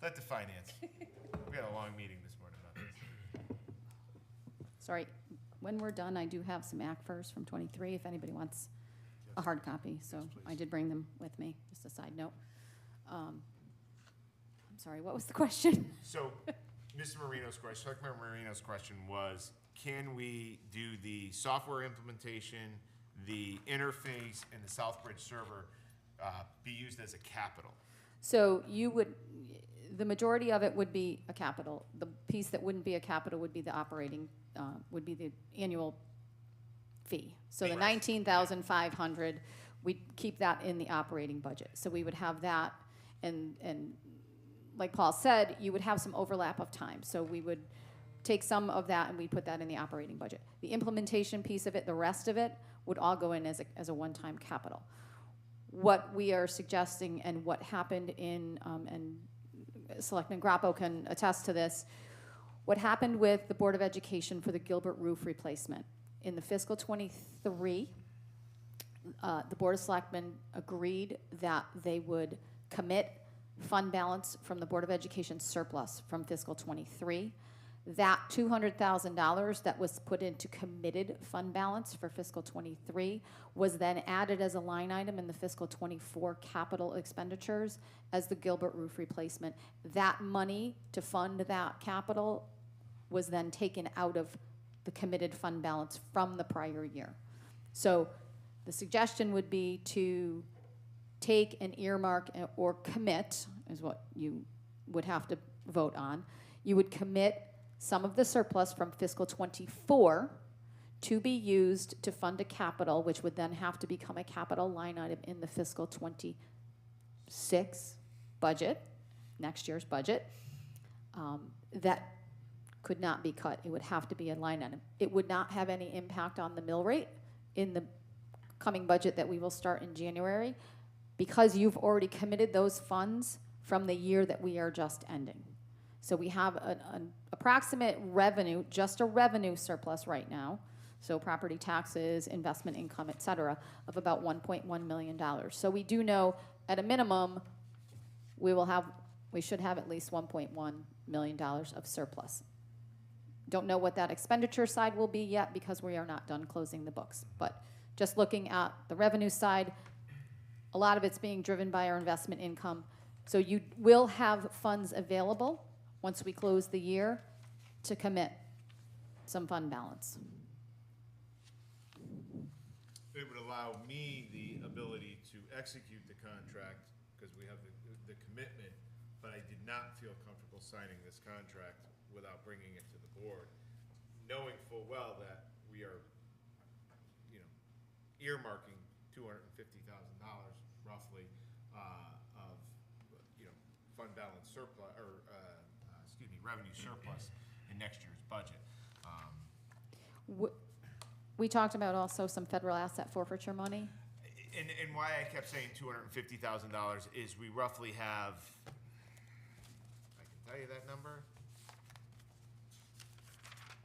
Let the finance. We had a long meeting this morning about this. Sorry, when we're done, I do have some ACFRs from '23, if anybody wants a hard copy, so I did bring them with me, just a side note. I'm sorry, what was the question? So, Mr. Marino's question, Selectman Marino's question was, can we do the software implementation, the interface, and the Southbridge server be used as a capital? So you would, the majority of it would be a capital. The piece that wouldn't be a capital would be the operating, would be the annual fee. So the 19,500, we'd keep that in the operating budget. So we would have that, and like Paul said, you would have some overlap of time. So we would take some of that and we put that in the operating budget. The implementation piece of it, the rest of it, would all go in as a one-time capital. What we are suggesting and what happened in, and Selectman Grappo can attest to this, what happened with the Board of Education for the Gilbert roof replacement. In the fiscal '23, the Board of Selectmen agreed that they would commit fund balance from the Board of Education surplus from fiscal '23. That $200,000 that was put into committed fund balance for fiscal '23 was then added as a line item in the fiscal '24 capital expenditures as the Gilbert roof replacement. That money to fund that capital was then taken out of the committed fund balance from the prior year. So the suggestion would be to take an earmark or commit, is what you would have to vote on. You would commit some of the surplus from fiscal '24 to be used to fund a capital, which would then have to become a capital line item in the fiscal '26 budget, next year's budget. That could not be cut. It would have to be a line item. It would not have any impact on the mill rate in the coming budget that we will start in January, because you've already committed those funds from the year that we are just ending. So we have an approximate revenue, just a revenue surplus right now, so property taxes, investment income, et cetera, of about $1.1 million. So we do know at a minimum we should have at least $1.1 million of surplus. Don't know what that expenditure side will be yet because we are not done closing the books. But just looking at the revenue side, a lot of it's being driven by our investment income. So you will have funds available once we close the year to commit some fund balance. It would allow me the ability to execute the contract because we have the commitment, but I did not feel comfortable signing this contract without bringing it to the board, knowing full well that we are, earmarking $250,000 roughly of, fund balance surplus, or, revenue surplus in next year's budget. We talked about also some federal asset forfeiture money. And why I kept saying $250,000 is we roughly have, I can tell you that number. I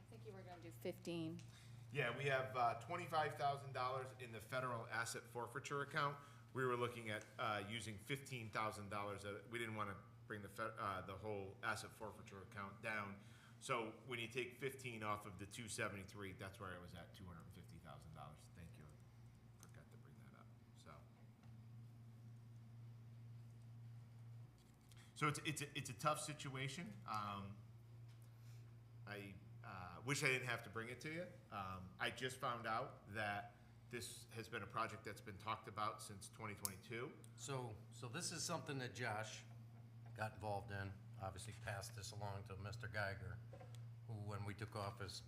think you were going to do 15. Yeah, we have $25,000 in the federal asset forfeiture account. We were looking at using $15,000. We didn't want to bring the whole asset forfeiture account down. So when you take 15 off of the 273, that's where I was at, $250,000. Thank you. Forgot to bring that up. So it's a tough situation. I wish I didn't have to bring it to you. I just found out that this has been a project that's been talked about since 2022. So this is something that Josh got involved in, obviously passed this along to Mr. Geiger, who, when we took office,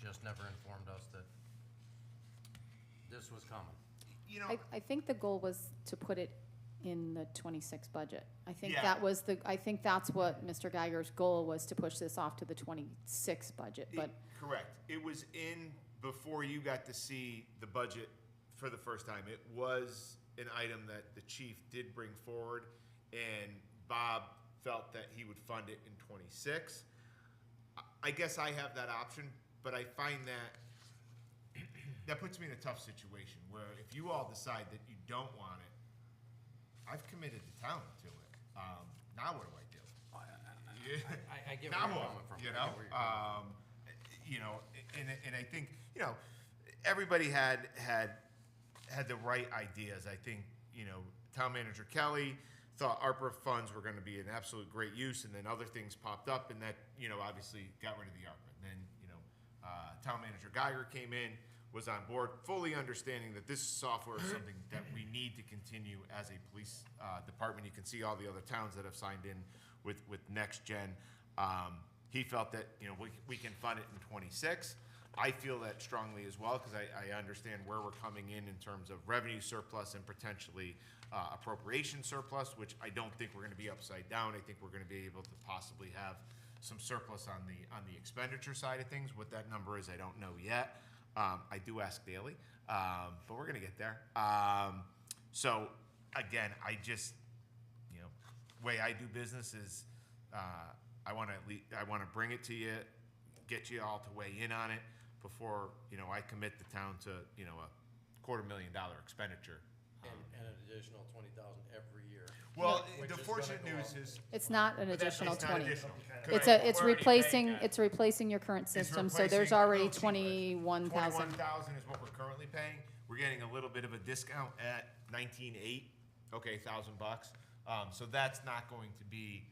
just never informed us that this was coming. I think the goal was to put it in the '26 budget. I think Yeah. I think that's what Mr. Geiger's goal was, to push this off to the '26 budget, but. Correct. It was in before you got to see the budget for the first time. It was an item that the chief did bring forward, and Bob felt that he would fund it in '26. I guess I have that option, but I find that puts me in a tough situation, where if you all decide that you don't want it, I've committed the town to it. Now what do I do? I get Now where you're what? coming from. You I know, get where you're coming from. you know, and I think, you know, everybody had the right ideas. I think, you know, Town Manager Kelly thought ARPA funds were gonna be an absolute great use, and then other things popped up, and that, you know, obviously got rid of the ARPA. And then, you know, Town Manager Geiger came in, was on board, fully understanding that this software is something that we need to continue as a police department. You can see all the other towns that have signed in with Next Gen. He felt that, you know, we can fund it in '26. I feel that strongly as well, because I understand where we're coming in terms of revenue surplus and potentially appropriation surplus, which I don't think we're gonna be upside down. I think we're gonna be able to possibly have some surplus on the expenditure side of things. What that number is, I don't know yet. I do ask daily, but we're gonna get there. So again, I just, you know, way I do business is, I wanna bring it to you, get you all to weigh in on it before, you know, I commit the town to, you know, a $250,000 expenditure. And an additional 20,000 every year. Well, Which the is fortunate gonna go news up. is. It's not an but that's- additional it's not 20. additional. It's We're already paying that. it's replacing your current It's system, so there's replacing- already no, cheaper. 21,000. 21,000 is what we're currently paying. We're getting a little bit of a discount at 19,800, okay, $1,000. So that's not going to be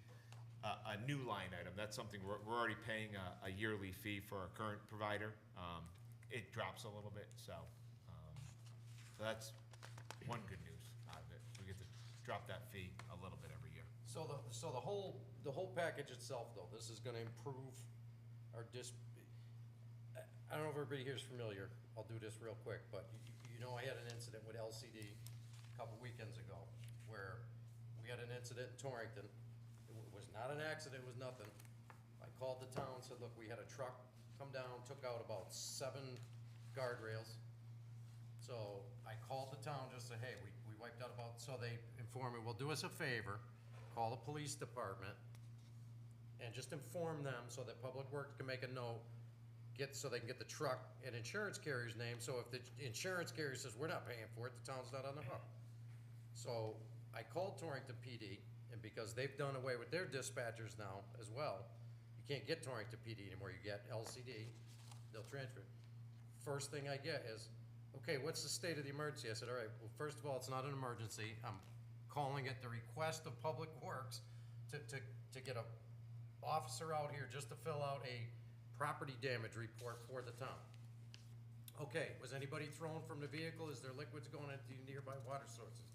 a new line item. That's something we're already paying a yearly fee for our current provider. It drops a little bit, so that's one good news out of it. We get to drop that fee a little bit every year. So the whole package itself, though, this is gonna improve our I don't know if everybody here is familiar, I'll do this real quick, but you know, I had an incident with LCD a couple weekends ago, where we had an incident in Torrington. It was not an accident, it was nothing. I called the town, said, look, we had a truck come down, took out about 7 guardrails. So I called the town, just said, hey, we wiped out about, so they informed me, well, do us a favor, call the police department, and just inform them so that Public Works can make a note, so they can get the truck and insurance carrier's name, so if the insurance carrier says, we're not paying for it, the town's not on the hook. So I called Torrington PD, and because they've done away with their dispatchers now as well, you can't get Torrington PD anymore, you get LCD, they'll transfer it. First thing I get is, okay, what's the state of the emergency? I said, all right, well, first of all, it's not an emergency. I'm calling it the request of Public Works to get a officer out here just to fill out a property damage report for the town. Okay, was anybody thrown from the vehicle? Is there liquids going into nearby water sources?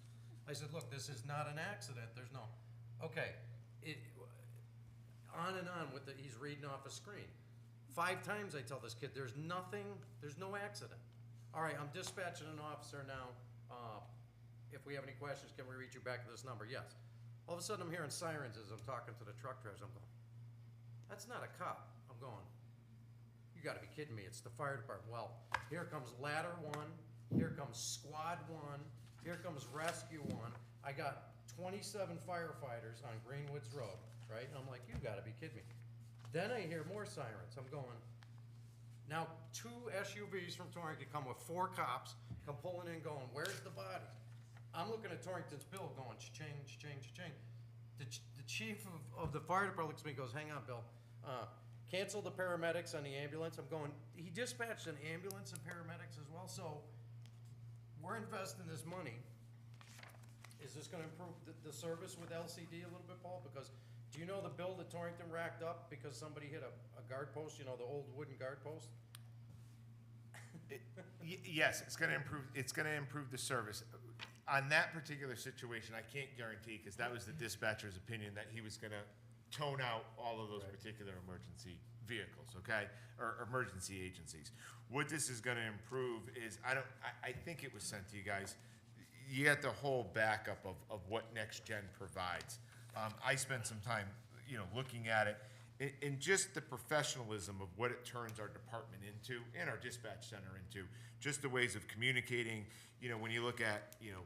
I said, look, this is not an accident. There's no, okay. On and on with he's reading off a screen. 5 times I tell this kid, there's no accident. All right, I'm dispatching an officer now. If we have any questions, can we reach you back to this number? Yes. All of a sudden, I'm hearing sirens as I'm talking to the truck drivers. I'm going, that's not a cop. I'm going, you gotta be kidding me. It's the fire department. Well, here comes ladder 1, here comes squad 1, here comes rescue 1. I got 27 firefighters on Greenwoods Road, right? And I'm like, you gotta be kidding me. Then I hear more sirens. I'm going, now 2 SUVs from Torrington come with 4 cops, come pulling in going, where's the body? I'm looking at Torrington's bill going, cha-ching, cha-ching, cha-ching. The chief of the fire department looks at me and goes, hang on, Bill. Cancel the paramedics on the ambulance. I'm going, he dispatched an ambulance and paramedics as well, so we're investing this money. Is this gonna improve the service with LCD a little bit, Paul? Because do you know the bill that Torrington racked up because somebody hit a guard post, you know, the old wooden guard post? Yes, it's gonna improve the service. On that particular situation, I can't guarantee, because that was the dispatcher's opinion, that he was gonna tone out all of those particular emergency vehicles, okay? Or emergency agencies. What this is gonna improve is, I think it was sent to you guys, you got the whole backup of what Next Gen provides. I spent some time, you know, looking at it, and just the professionalism of what it turns our department into, and our dispatch center into, just the ways of communicating. You know, when you look at, you know,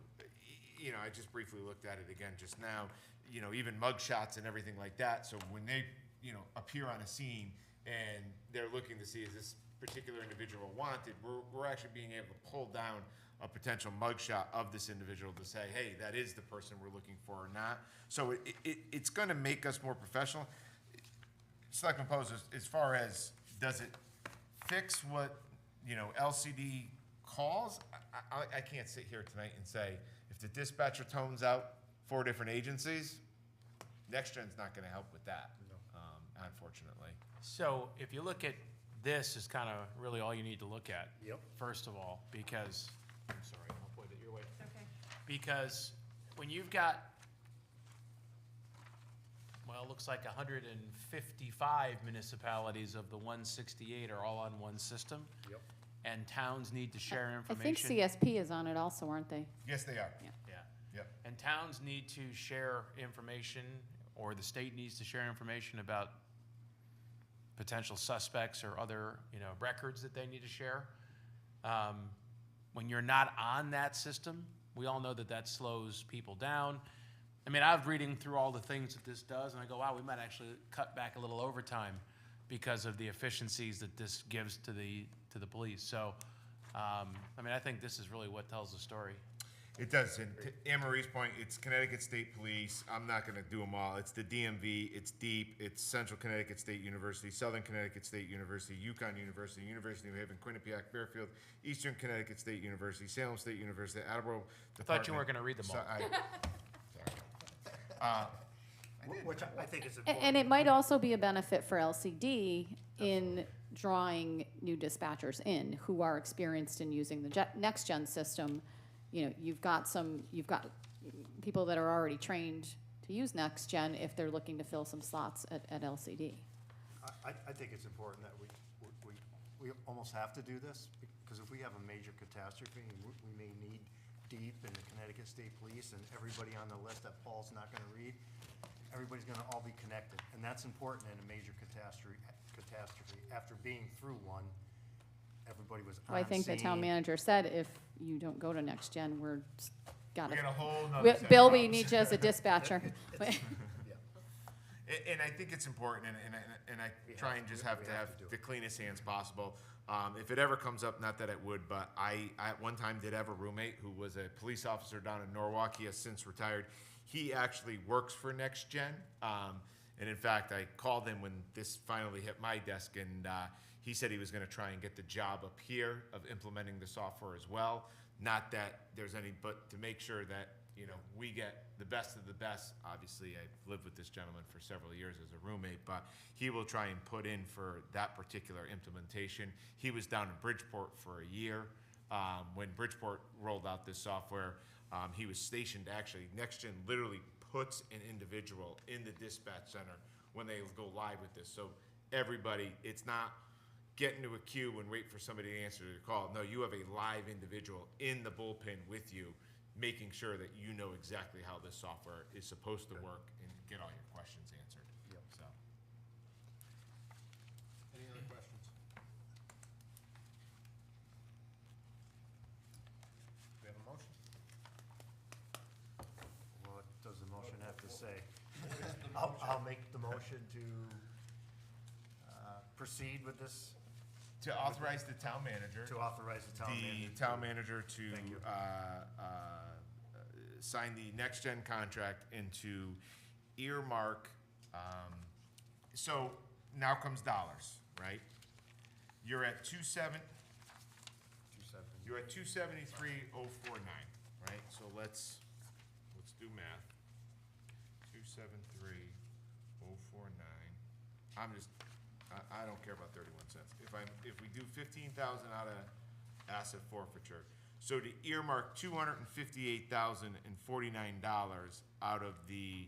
you know, I just briefly looked at it again just now, you know, even mug shots and everything like that. So when they, you know, appear on a scene and they're looking to see is this particular individual wanted, we're actually being able to pull down a potential mugshot of this individual to say, hey, that is the person we're looking for or not. So it's going to make us more professional. Selectman Poses, as far as does it fix what, you know, LCD calls? I can't sit here tonight and say if the dispatcher tones out 4 different agencies, NextGen's not going to help with that, unfortunately. So if you look at this is kind of really all you need to look at. Yep. First of all, because, I'm sorry, I'll point it your way. Okay. Because when you've got, well, it looks like 155 municipalities of the 168 are all on one system. Yep. And towns need to share I think information. CSP is on it also, aren't they? Yes, they are. Yeah. Yep. And towns need to share information, or the state needs to share information about potential suspects or other, you know, records that they need to share. When you're not on that system, we all know that that slows people down. I mean, I was reading through all the things that this does, and I go, wow, we might actually cut back a little overtime because of the efficiencies that this gives to the police. So, I mean, I think this is really what tells the story. It does. And to Anne Marie's point, it's Connecticut State Police. I'm not going to do them all. It's the DMV. It's DEEP. It's Central Connecticut State University, Southern Connecticut State University, Yukon University, University of New Haven, Quinnipiac, Fairfield, Eastern Connecticut State University, Salem State University, Attleboro I thought you weren't going to read them all. Which I think is And important. it might also be a benefit for LCD in drawing new dispatchers in who are experienced in using the next-gen system. You know, you've got people that are already trained to use next-gen if they're looking to fill some slots at LCD. I think it's important that we almost have to do this, because if we have a major catastrophe, we may need DEEP and the Connecticut State Police and everybody on the list that Paul's not gonna read, everybody's gonna all be connected, and that's important in a major catastrophe. After being through one, everybody was on Well, I think the town scene. manager said if you don't go to next-gen, We got a whole nother set of Bill, we problems. need you as a dispatcher. And I think it's important, and I try and just have to have the cleanest hands possible. If it ever comes up, not that it would, but I at one time did have a roommate who was a police officer down in Norwalk. He has since retired. He actually works for NextGen. And in fact, I called him when this finally hit my desk, and he said he was going to try and get the job up here of implementing the software as well. Not that there's any, but to make sure that, you know, we get the best of the best. Obviously, I've lived with this gentleman for several years as a roommate, but he will try and put in for that particular implementation. He was down in Bridgeport for a year. When Bridgeport rolled out this software, he was stationed, actually, NextGen literally puts an individual in the dispatch center when they go live with this. So everybody, it's not get into a queue and wait for somebody to answer the call. No, you have a live individual in the bullpen with you, making sure that you know exactly how this software is supposed to work and get all your questions answered. Yep. So. Any other questions? We have a motion? What does the motion have to say? I'll make the motion to proceed with this, To authorize the town manager. to authorize the town manager. The town manager to Thank you. sign the NextGen contract and to earmark, so now comes dollars, right? You're at 270, you're at 273,049, right? So let's do math. 273,049. I don't care about 31 cents. If we do 15,000 out of asset forfeiture, so to earmark $258,049 out of the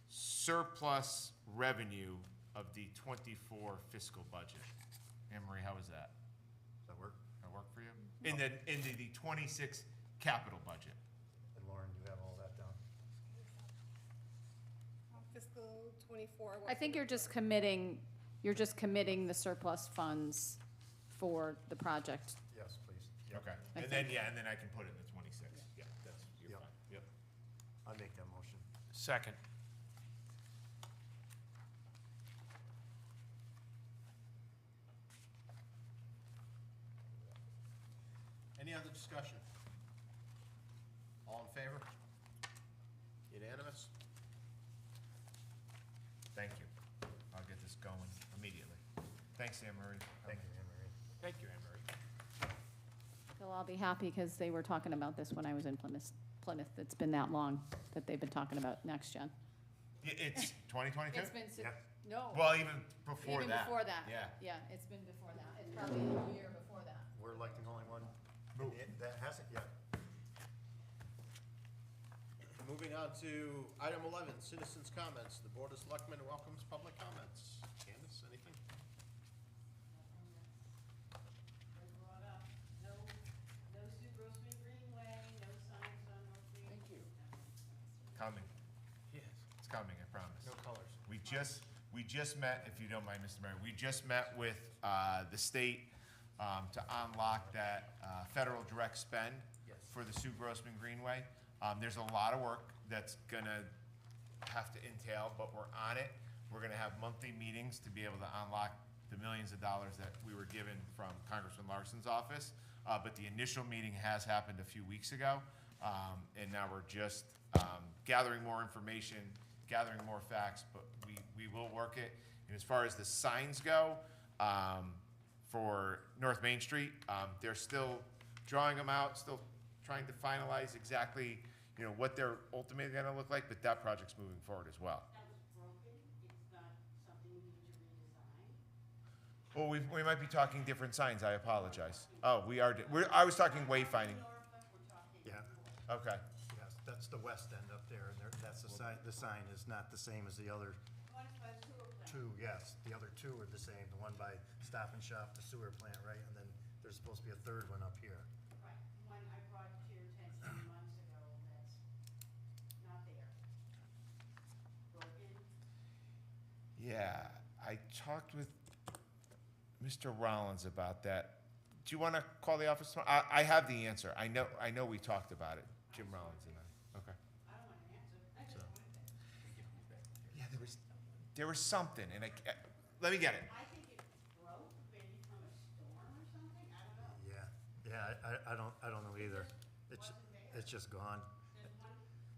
surplus revenue of the 24 fiscal budget. Anne Marie, how is that? Does that work? That work for you? In the 26 capital budget. And Lauren, you have all that down? Fiscal '24. I think you're just committing the surplus funds for the project. Yes, please. Okay. I And then I can put it in the 26. Yeah, you're Yep. fine. Yep. I'll make that motion. Second. Any other discussion? All in favor? Unanimous? Thank you. I'll get this going immediately. Thanks, Anne Marie. Thank you, Anne Marie. Thank you, Anne Marie. They'll all be happy because they were talking about this when I was in Plymouth. It's been that long that they've been talking about next gen. It's 2022? It's been, Yeah. no. Well, even before Even that. before that. Yeah. Yeah, it's been before that. It's probably a year before that. We're like the only one that hasn't yet. Moving on to item 11, citizens' comments. The Board of Selectmen welcomes public comments. Candace, anything? Was brought up, no Sue Grossman Greenway, no signs on North Main. Thank you. Coming. Yes. It's coming, I promise. No colors. We just met, if you don't mind, Mr. Mayor, we just met with the state to unlock that federal direct spend for the Sue Grossman Greenway. There's a lot of work that's gonna have to entail, but we're on it. We're gonna have monthly meetings to be able to unlock the millions of dollars that we were given from Congressman Larson's office. But the initial meeting has happened a few weeks ago, and now we're just gathering more information, gathering more facts, but we will work it. And as far as the signs go, for North Main Street, they're still drawing them out, still trying to finalize exactly, what they're ultimately gonna look like, but that project's moving forward as well. That was broken, it's not something we need to redesign. Well, we might be talking different signs, I apologize. Oh, I was talking wayfinding. Norfolk, we're talking. Yeah. Okay. Yes, that's the west end up there, and that's the sign is not the same as the other One's by the sewer plant. two, yes. The other two are the same, the one by Stop and Shop, the sewer plant, right? And then there's supposed to be a third one up here. Right, one I brought to your attention months ago, that's not there. Broken, Yeah, I talked with Mr. Rollins about that. Do you want to call the office tomorrow? I have the answer. I know we talked about it, Jim Rollins and I. Okay. I don't want an answer, I just So- want that. Yeah, there was something, and let me get it. I think it broke, maybe from a storm or something, I don't know. Yeah, I don't know either. It's, Wasn't there. it's just gone.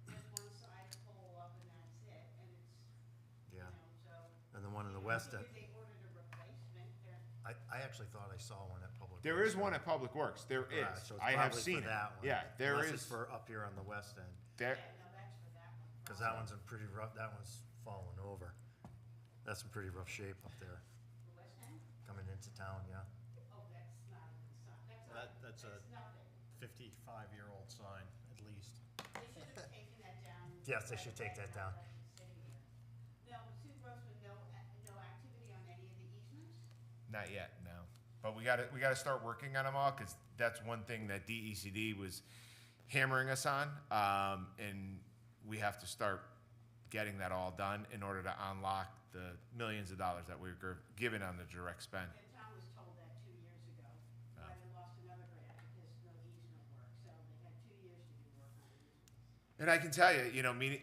There's one side pole up and that's it, and it's, Yeah. so. And the one in the west end, Maybe they ordered a replacement, they're, I actually thought I saw one at Public Works. There is one at Public Works. There Right, is. so it's I have probably seen for it. that one. Yeah, there Unless it's is. for up here on the west end, There. yeah, no, that's for that one. because that one's in pretty rough, that one's falling over. That's in pretty rough shape up there, The west end? coming into town, yeah. Oh, that's not even, That's a that's nothing. 55-year-old sign, at least. They should have taken that down. Yes, they right should away, take that not down. let it sit here. No, Sue Grossman, no activity on any of the easements? Not yet, no. But we gotta start working on them all, because that's one thing that DECD was hammering us on. And we have to start getting that all done in order to unlock the millions of dollars that we were given on the direct spend. The town was told that 2 years ago, but they lost another grant because no easement work, so they had 2 years to do work on easements. And I can tell you,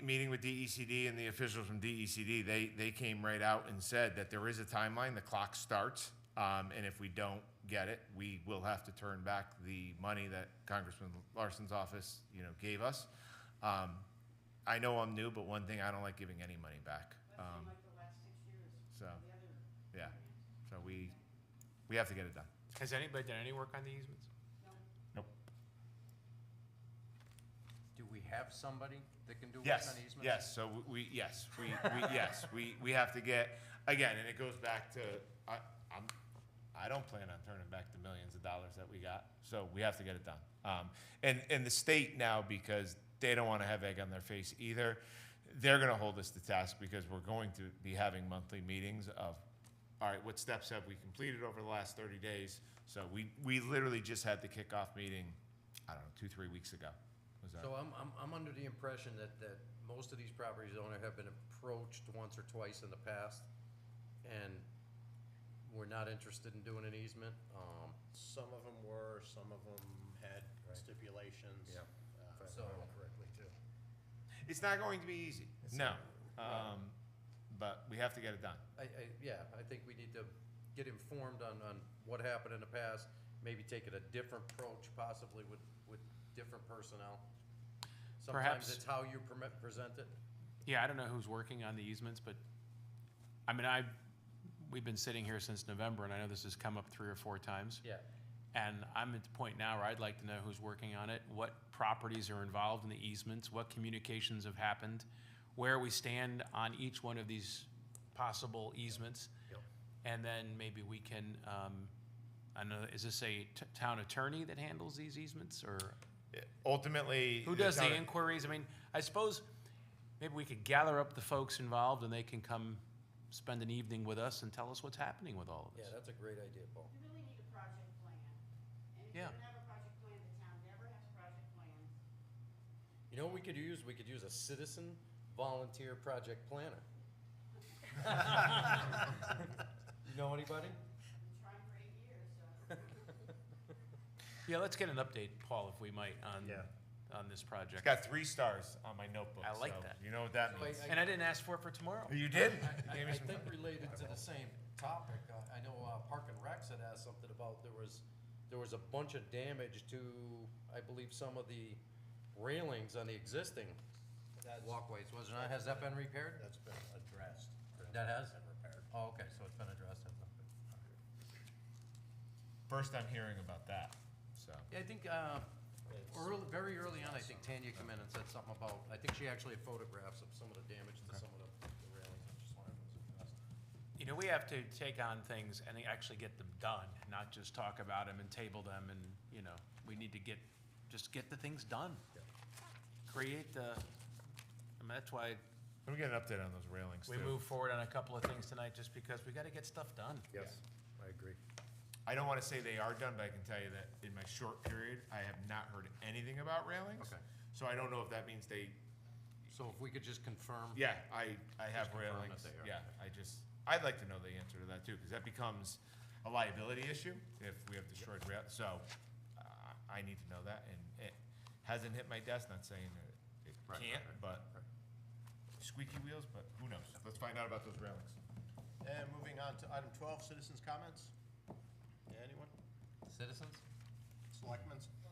meeting with DECD and the officials from DECD, they came right out and said that there is a timeline, the clock starts, and if we don't get it, we will have to turn back the money that Congressman Larson's office, gave us. I know I'm new, but one thing, I don't like giving any money back. But it seemed like the last 6 years, so, the other. yeah. grants. So we have to get it done. Has anybody done any work on the easements? Nope. Do we have somebody that can do work Yes, on easements? yes, so we have to get, again, and it goes back to, I don't plan on turning back the millions of dollars that we got, so we have to get it done. And the state now, because they don't wanna have egg on their face either, they're gonna hold us to task, because we're going to be having monthly meetings of, all right, what steps have we completed over the last 30 days? So we literally just had the kickoff meeting, I don't know, 2-3 weeks ago. Was that? So I'm under the impression that most of these properties owners have been approached once or twice in the past, and we're not interested in doing an easement. Some of them were, some of them had stipulations. Yeah. So- Correctly, too. It's not going to be easy, no. But we have to get it done. Yeah, I think we need to get informed on what happened in the past, maybe take it a different approach, possibly with different personnel. Perhaps- Sometimes it's how you present it. Yeah, I don't know who's working on the easements, but, I mean, we've been sitting here since November, and I know this has come up 3 or 4 times. Yeah. And I'm at the point now where I'd like to know who's working on it, what properties are involved in the easements, what communications have happened, where we stand on each one of these possible easements. Yep. And then maybe we can, I know, is this a town attorney that handles these easements, or Ultimately. who does the town- inquiries? I mean, I suppose maybe we could gather up the folks involved and they can come spend an evening with us and tell us what's happening with all of Yeah, this. that's a great idea, Paul. You really need a project plan. And if you Yeah. don't have a project plan, the town never has project plans. You know what we could use? We could use a citizen volunteer project planner. You know anybody? Been trying for 8 years, so. Yeah, let's get an update, Paul, if we might, on, Yeah. on this It's project. got 3 stars on my notebook. I like so that. You know what that So means. And I didn't ask for it for tomorrow. You did? I think related to the same topic, I know Park and Recs had asked something about, there was a bunch of damage to, I believe, some of the railings on the existing walkways, was it not? Has that been repaired? That's been addressed. That has? Been repaired. Oh, okay, so it's been addressed. First I'm hearing about that, so. Yeah, I think, very early on, I think Tanya came in and said something about, I think she actually had photographs of some of the damage to some of the railings. I just wanted to address. You know, we have to take on things and actually get them done, not just talk about them and table them and, you know, we need to just get the things done. Create the, I mean, that's why Let me get an update on those railings we too. move forward on a couple of things tonight, just because we gotta get stuff done. Yes, I agree. I don't wanna say they are done, but I can tell you that in my short period, I have not heard anything about railings. Okay. So I don't know if that means they, So if we could just confirm. yeah, I have Just confirm railings. that they are. Yeah, I'd like to know the answer to that too, cause that becomes a liability issue if we have destroyed rail, so, I need to know that, and it hasn't hit my desk, not saying that it Right, can't, right, but squeaky wheels, but who knows? Let's find out about those railings. And moving on to item 12, citizens' comments. Anyone? Citizens? Selectmen's? I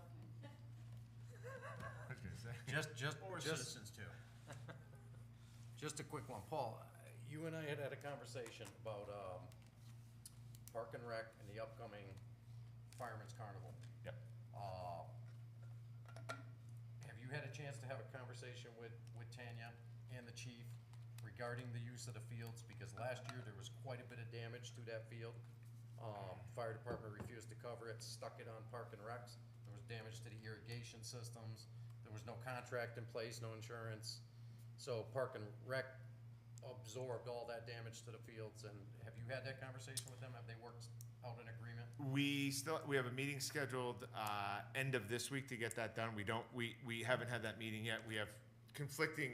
was gonna say. Or citizens too. Just a quick one, Paul, you and I had a conversation about, Park and Rec and the upcoming Fireman's Carnival. Yep. Have you had a chance to have a conversation with Tanya and the chief regarding the use of the fields? Because last year, there was quite a bit of damage to that field. Fire department refused to cover it, stuck it on Park and Recs. There was damage to the irrigation systems. There was no contract in place, no insurance. So Park and Rec absorbed all that damage to the fields. And have you had that conversation with them? Have they worked out an agreement? We have a meeting scheduled, end of this week to get that done. We haven't had that meeting yet. We have conflicting,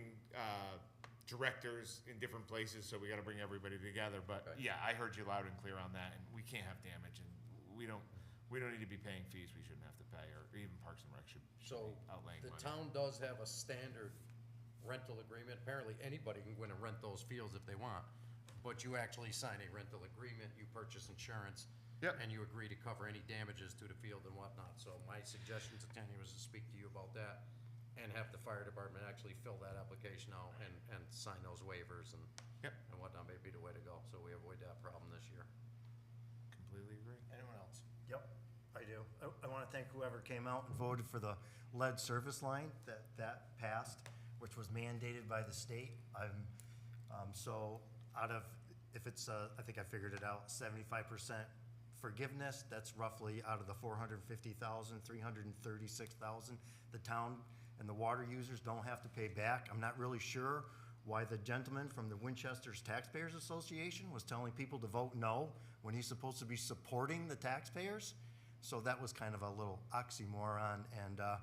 directors in different places, so we gotta bring everybody together. But Okay. yeah, I heard you loud and clear on that, and we can't have damage, and we don't need to be paying fees we shouldn't have to pay, or even Parks and Rec should So be outlaying the money. town does have a standard rental agreement. Apparently, anybody can go in and rent those fields if they want. But you actually sign a rental agreement, you purchase insurance. Yep. And you agree to cover any damages to the field and whatnot. So my suggestion to Tanya was to speak to you about that and have the fire department actually fill that application out and sign those waivers and Yep. and whatnot may be the way to go. So we avoid that problem this year. Completely agree. Anyone else? Yep, I do. I want to thank whoever came out and voted for the lead service line that passed, which was mandated by the state. So out of, if it's, I think I figured it out, 75% forgiveness, that's roughly out of the 450,000, 336,000 the town and the water users don't have to pay back. I'm not really sure why the gentleman from the Winchester's Taxpayers Association was telling people to vote no when he's supposed to be supporting the taxpayers. So that was kind of a little oxymoron, and I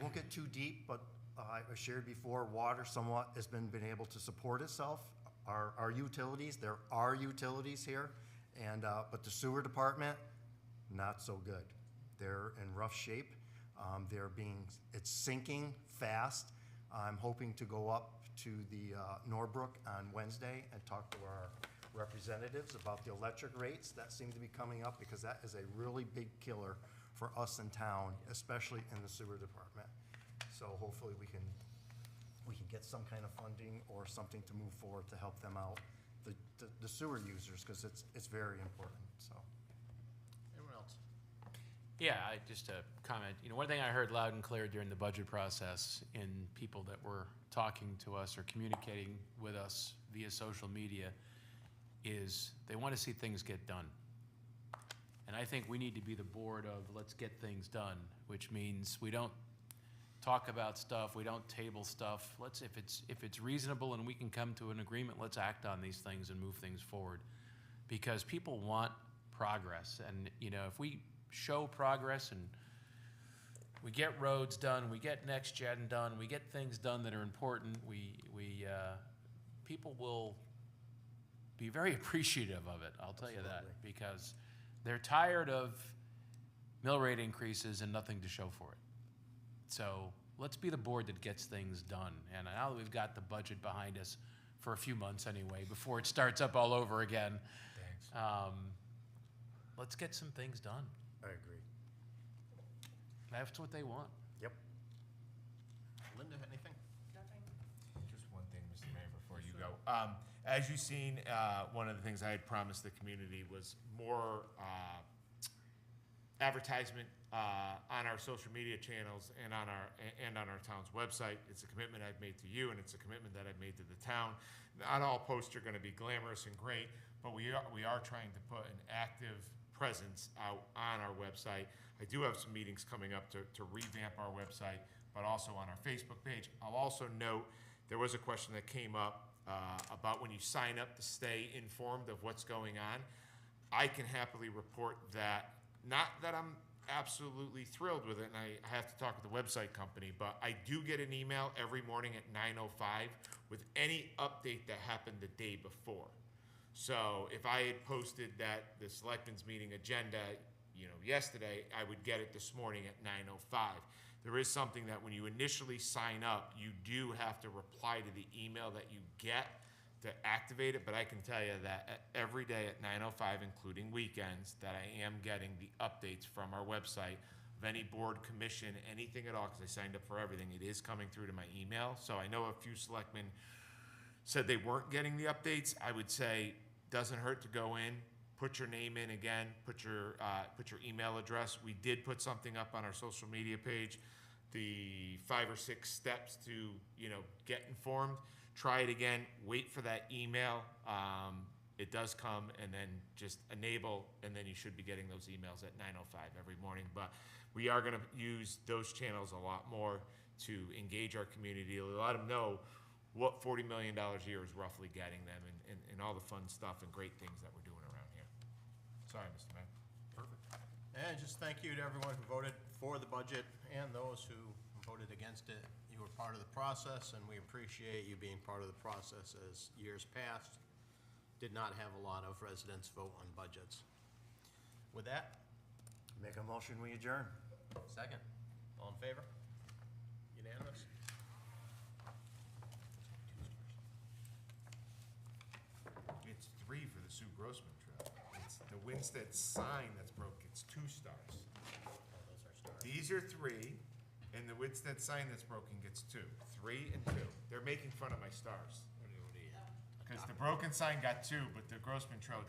won't get too deep, but I shared before, water somewhat has been able to support itself. Our utilities, there are utilities here, and but the sewer department, not so good. They're in rough shape. It's sinking fast. I'm hoping to go up to the Norbrook on Wednesday and talk to our representatives about the electric rates that seem to be coming up, because that is a really big killer for us in town, especially in the sewer department. So hopefully we can get some kind of funding or something to move forward to help them out, the sewer users, because it's very important, so. Anyone else? Yeah, just a comment. One thing I heard loud and clear during the budget process in people that were talking to us or communicating with us via social media is they want to see things get done. And I think we need to be the board of let's get things done, which means we don't talk about stuff, we don't table stuff. If it's reasonable and we can come to an agreement, let's act on these things and move things forward. Because people want progress, and if we show progress and we get roads done, we get next gen done, we get things done that are important, people will be very appreciative of it, I'll tell you that, because they're tired of mill rate increases and nothing to show for it. So let's be the board that gets things done. And now that we've got the budget behind us for a few months anyway, before it starts up all over again, let's get some things done. I agree. That's what they want. Yep. Linda, anything? Just one thing, Mr. Mayor, before you go. As you've seen, one of the things I had promised the community was more advertisement on our social media channels and on our town's website. It's a commitment I've made to you, and it's a commitment that I've made to the town. Not all posts are going to be glamorous and great, but we are trying to put an active presence out on our website. I do have some meetings coming up to revamp our website, but also on our Facebook page. I'll also note there was a question that came up about when you sign up to stay informed of what's going on. I can happily report that, not that I'm absolutely thrilled with it, and I have to talk with the website company, but I do get an email every morning at 9:05 with any update that happened the day before. So if I had posted that the Selectmen's meeting agenda, yesterday, I would get it this morning at 9:05. There is something that when you initially sign up, you do have to reply to the email that you get to activate it, but I can tell you that every day at 9:05, including weekends, that I am getting the updates from our website of any board, commission, anything at all, because I signed up for everything. It is coming through to my email. So I know a few selectmen said they weren't getting the updates. I would say, doesn't hurt to go in, put your name in again, put your email address. We did put something up on our social media page, the 5 or 6 steps to, get informed. Try it again, wait for that email. It does come, and then just enable, and then you should be getting those emails at 9:05 every morning. But we are gonna use those channels a lot more to engage our community, to let them know what $40 million a year is roughly getting them, and all the fun stuff and great things that we're doing around here. Sorry, Mr. Mayor. Perfect. And just thank you to everyone who voted for the budget and those who voted against it. You were part of the process, and we appreciate you being part of the process, as years past did not have a lot of residents vote on budgets. With that, Make a motion, we adjourn. second. All in favor? Unanimous? It's 3 for the Sue Grossman Trail. It's the Winstead sign that's broke, it's 2 stars. Oh, those are stars. These are 3, and the Winstead sign that's broken gets 2. 3 and 2. They're making fun of my stars. Because the broken sign got 2, but the Grossman Trail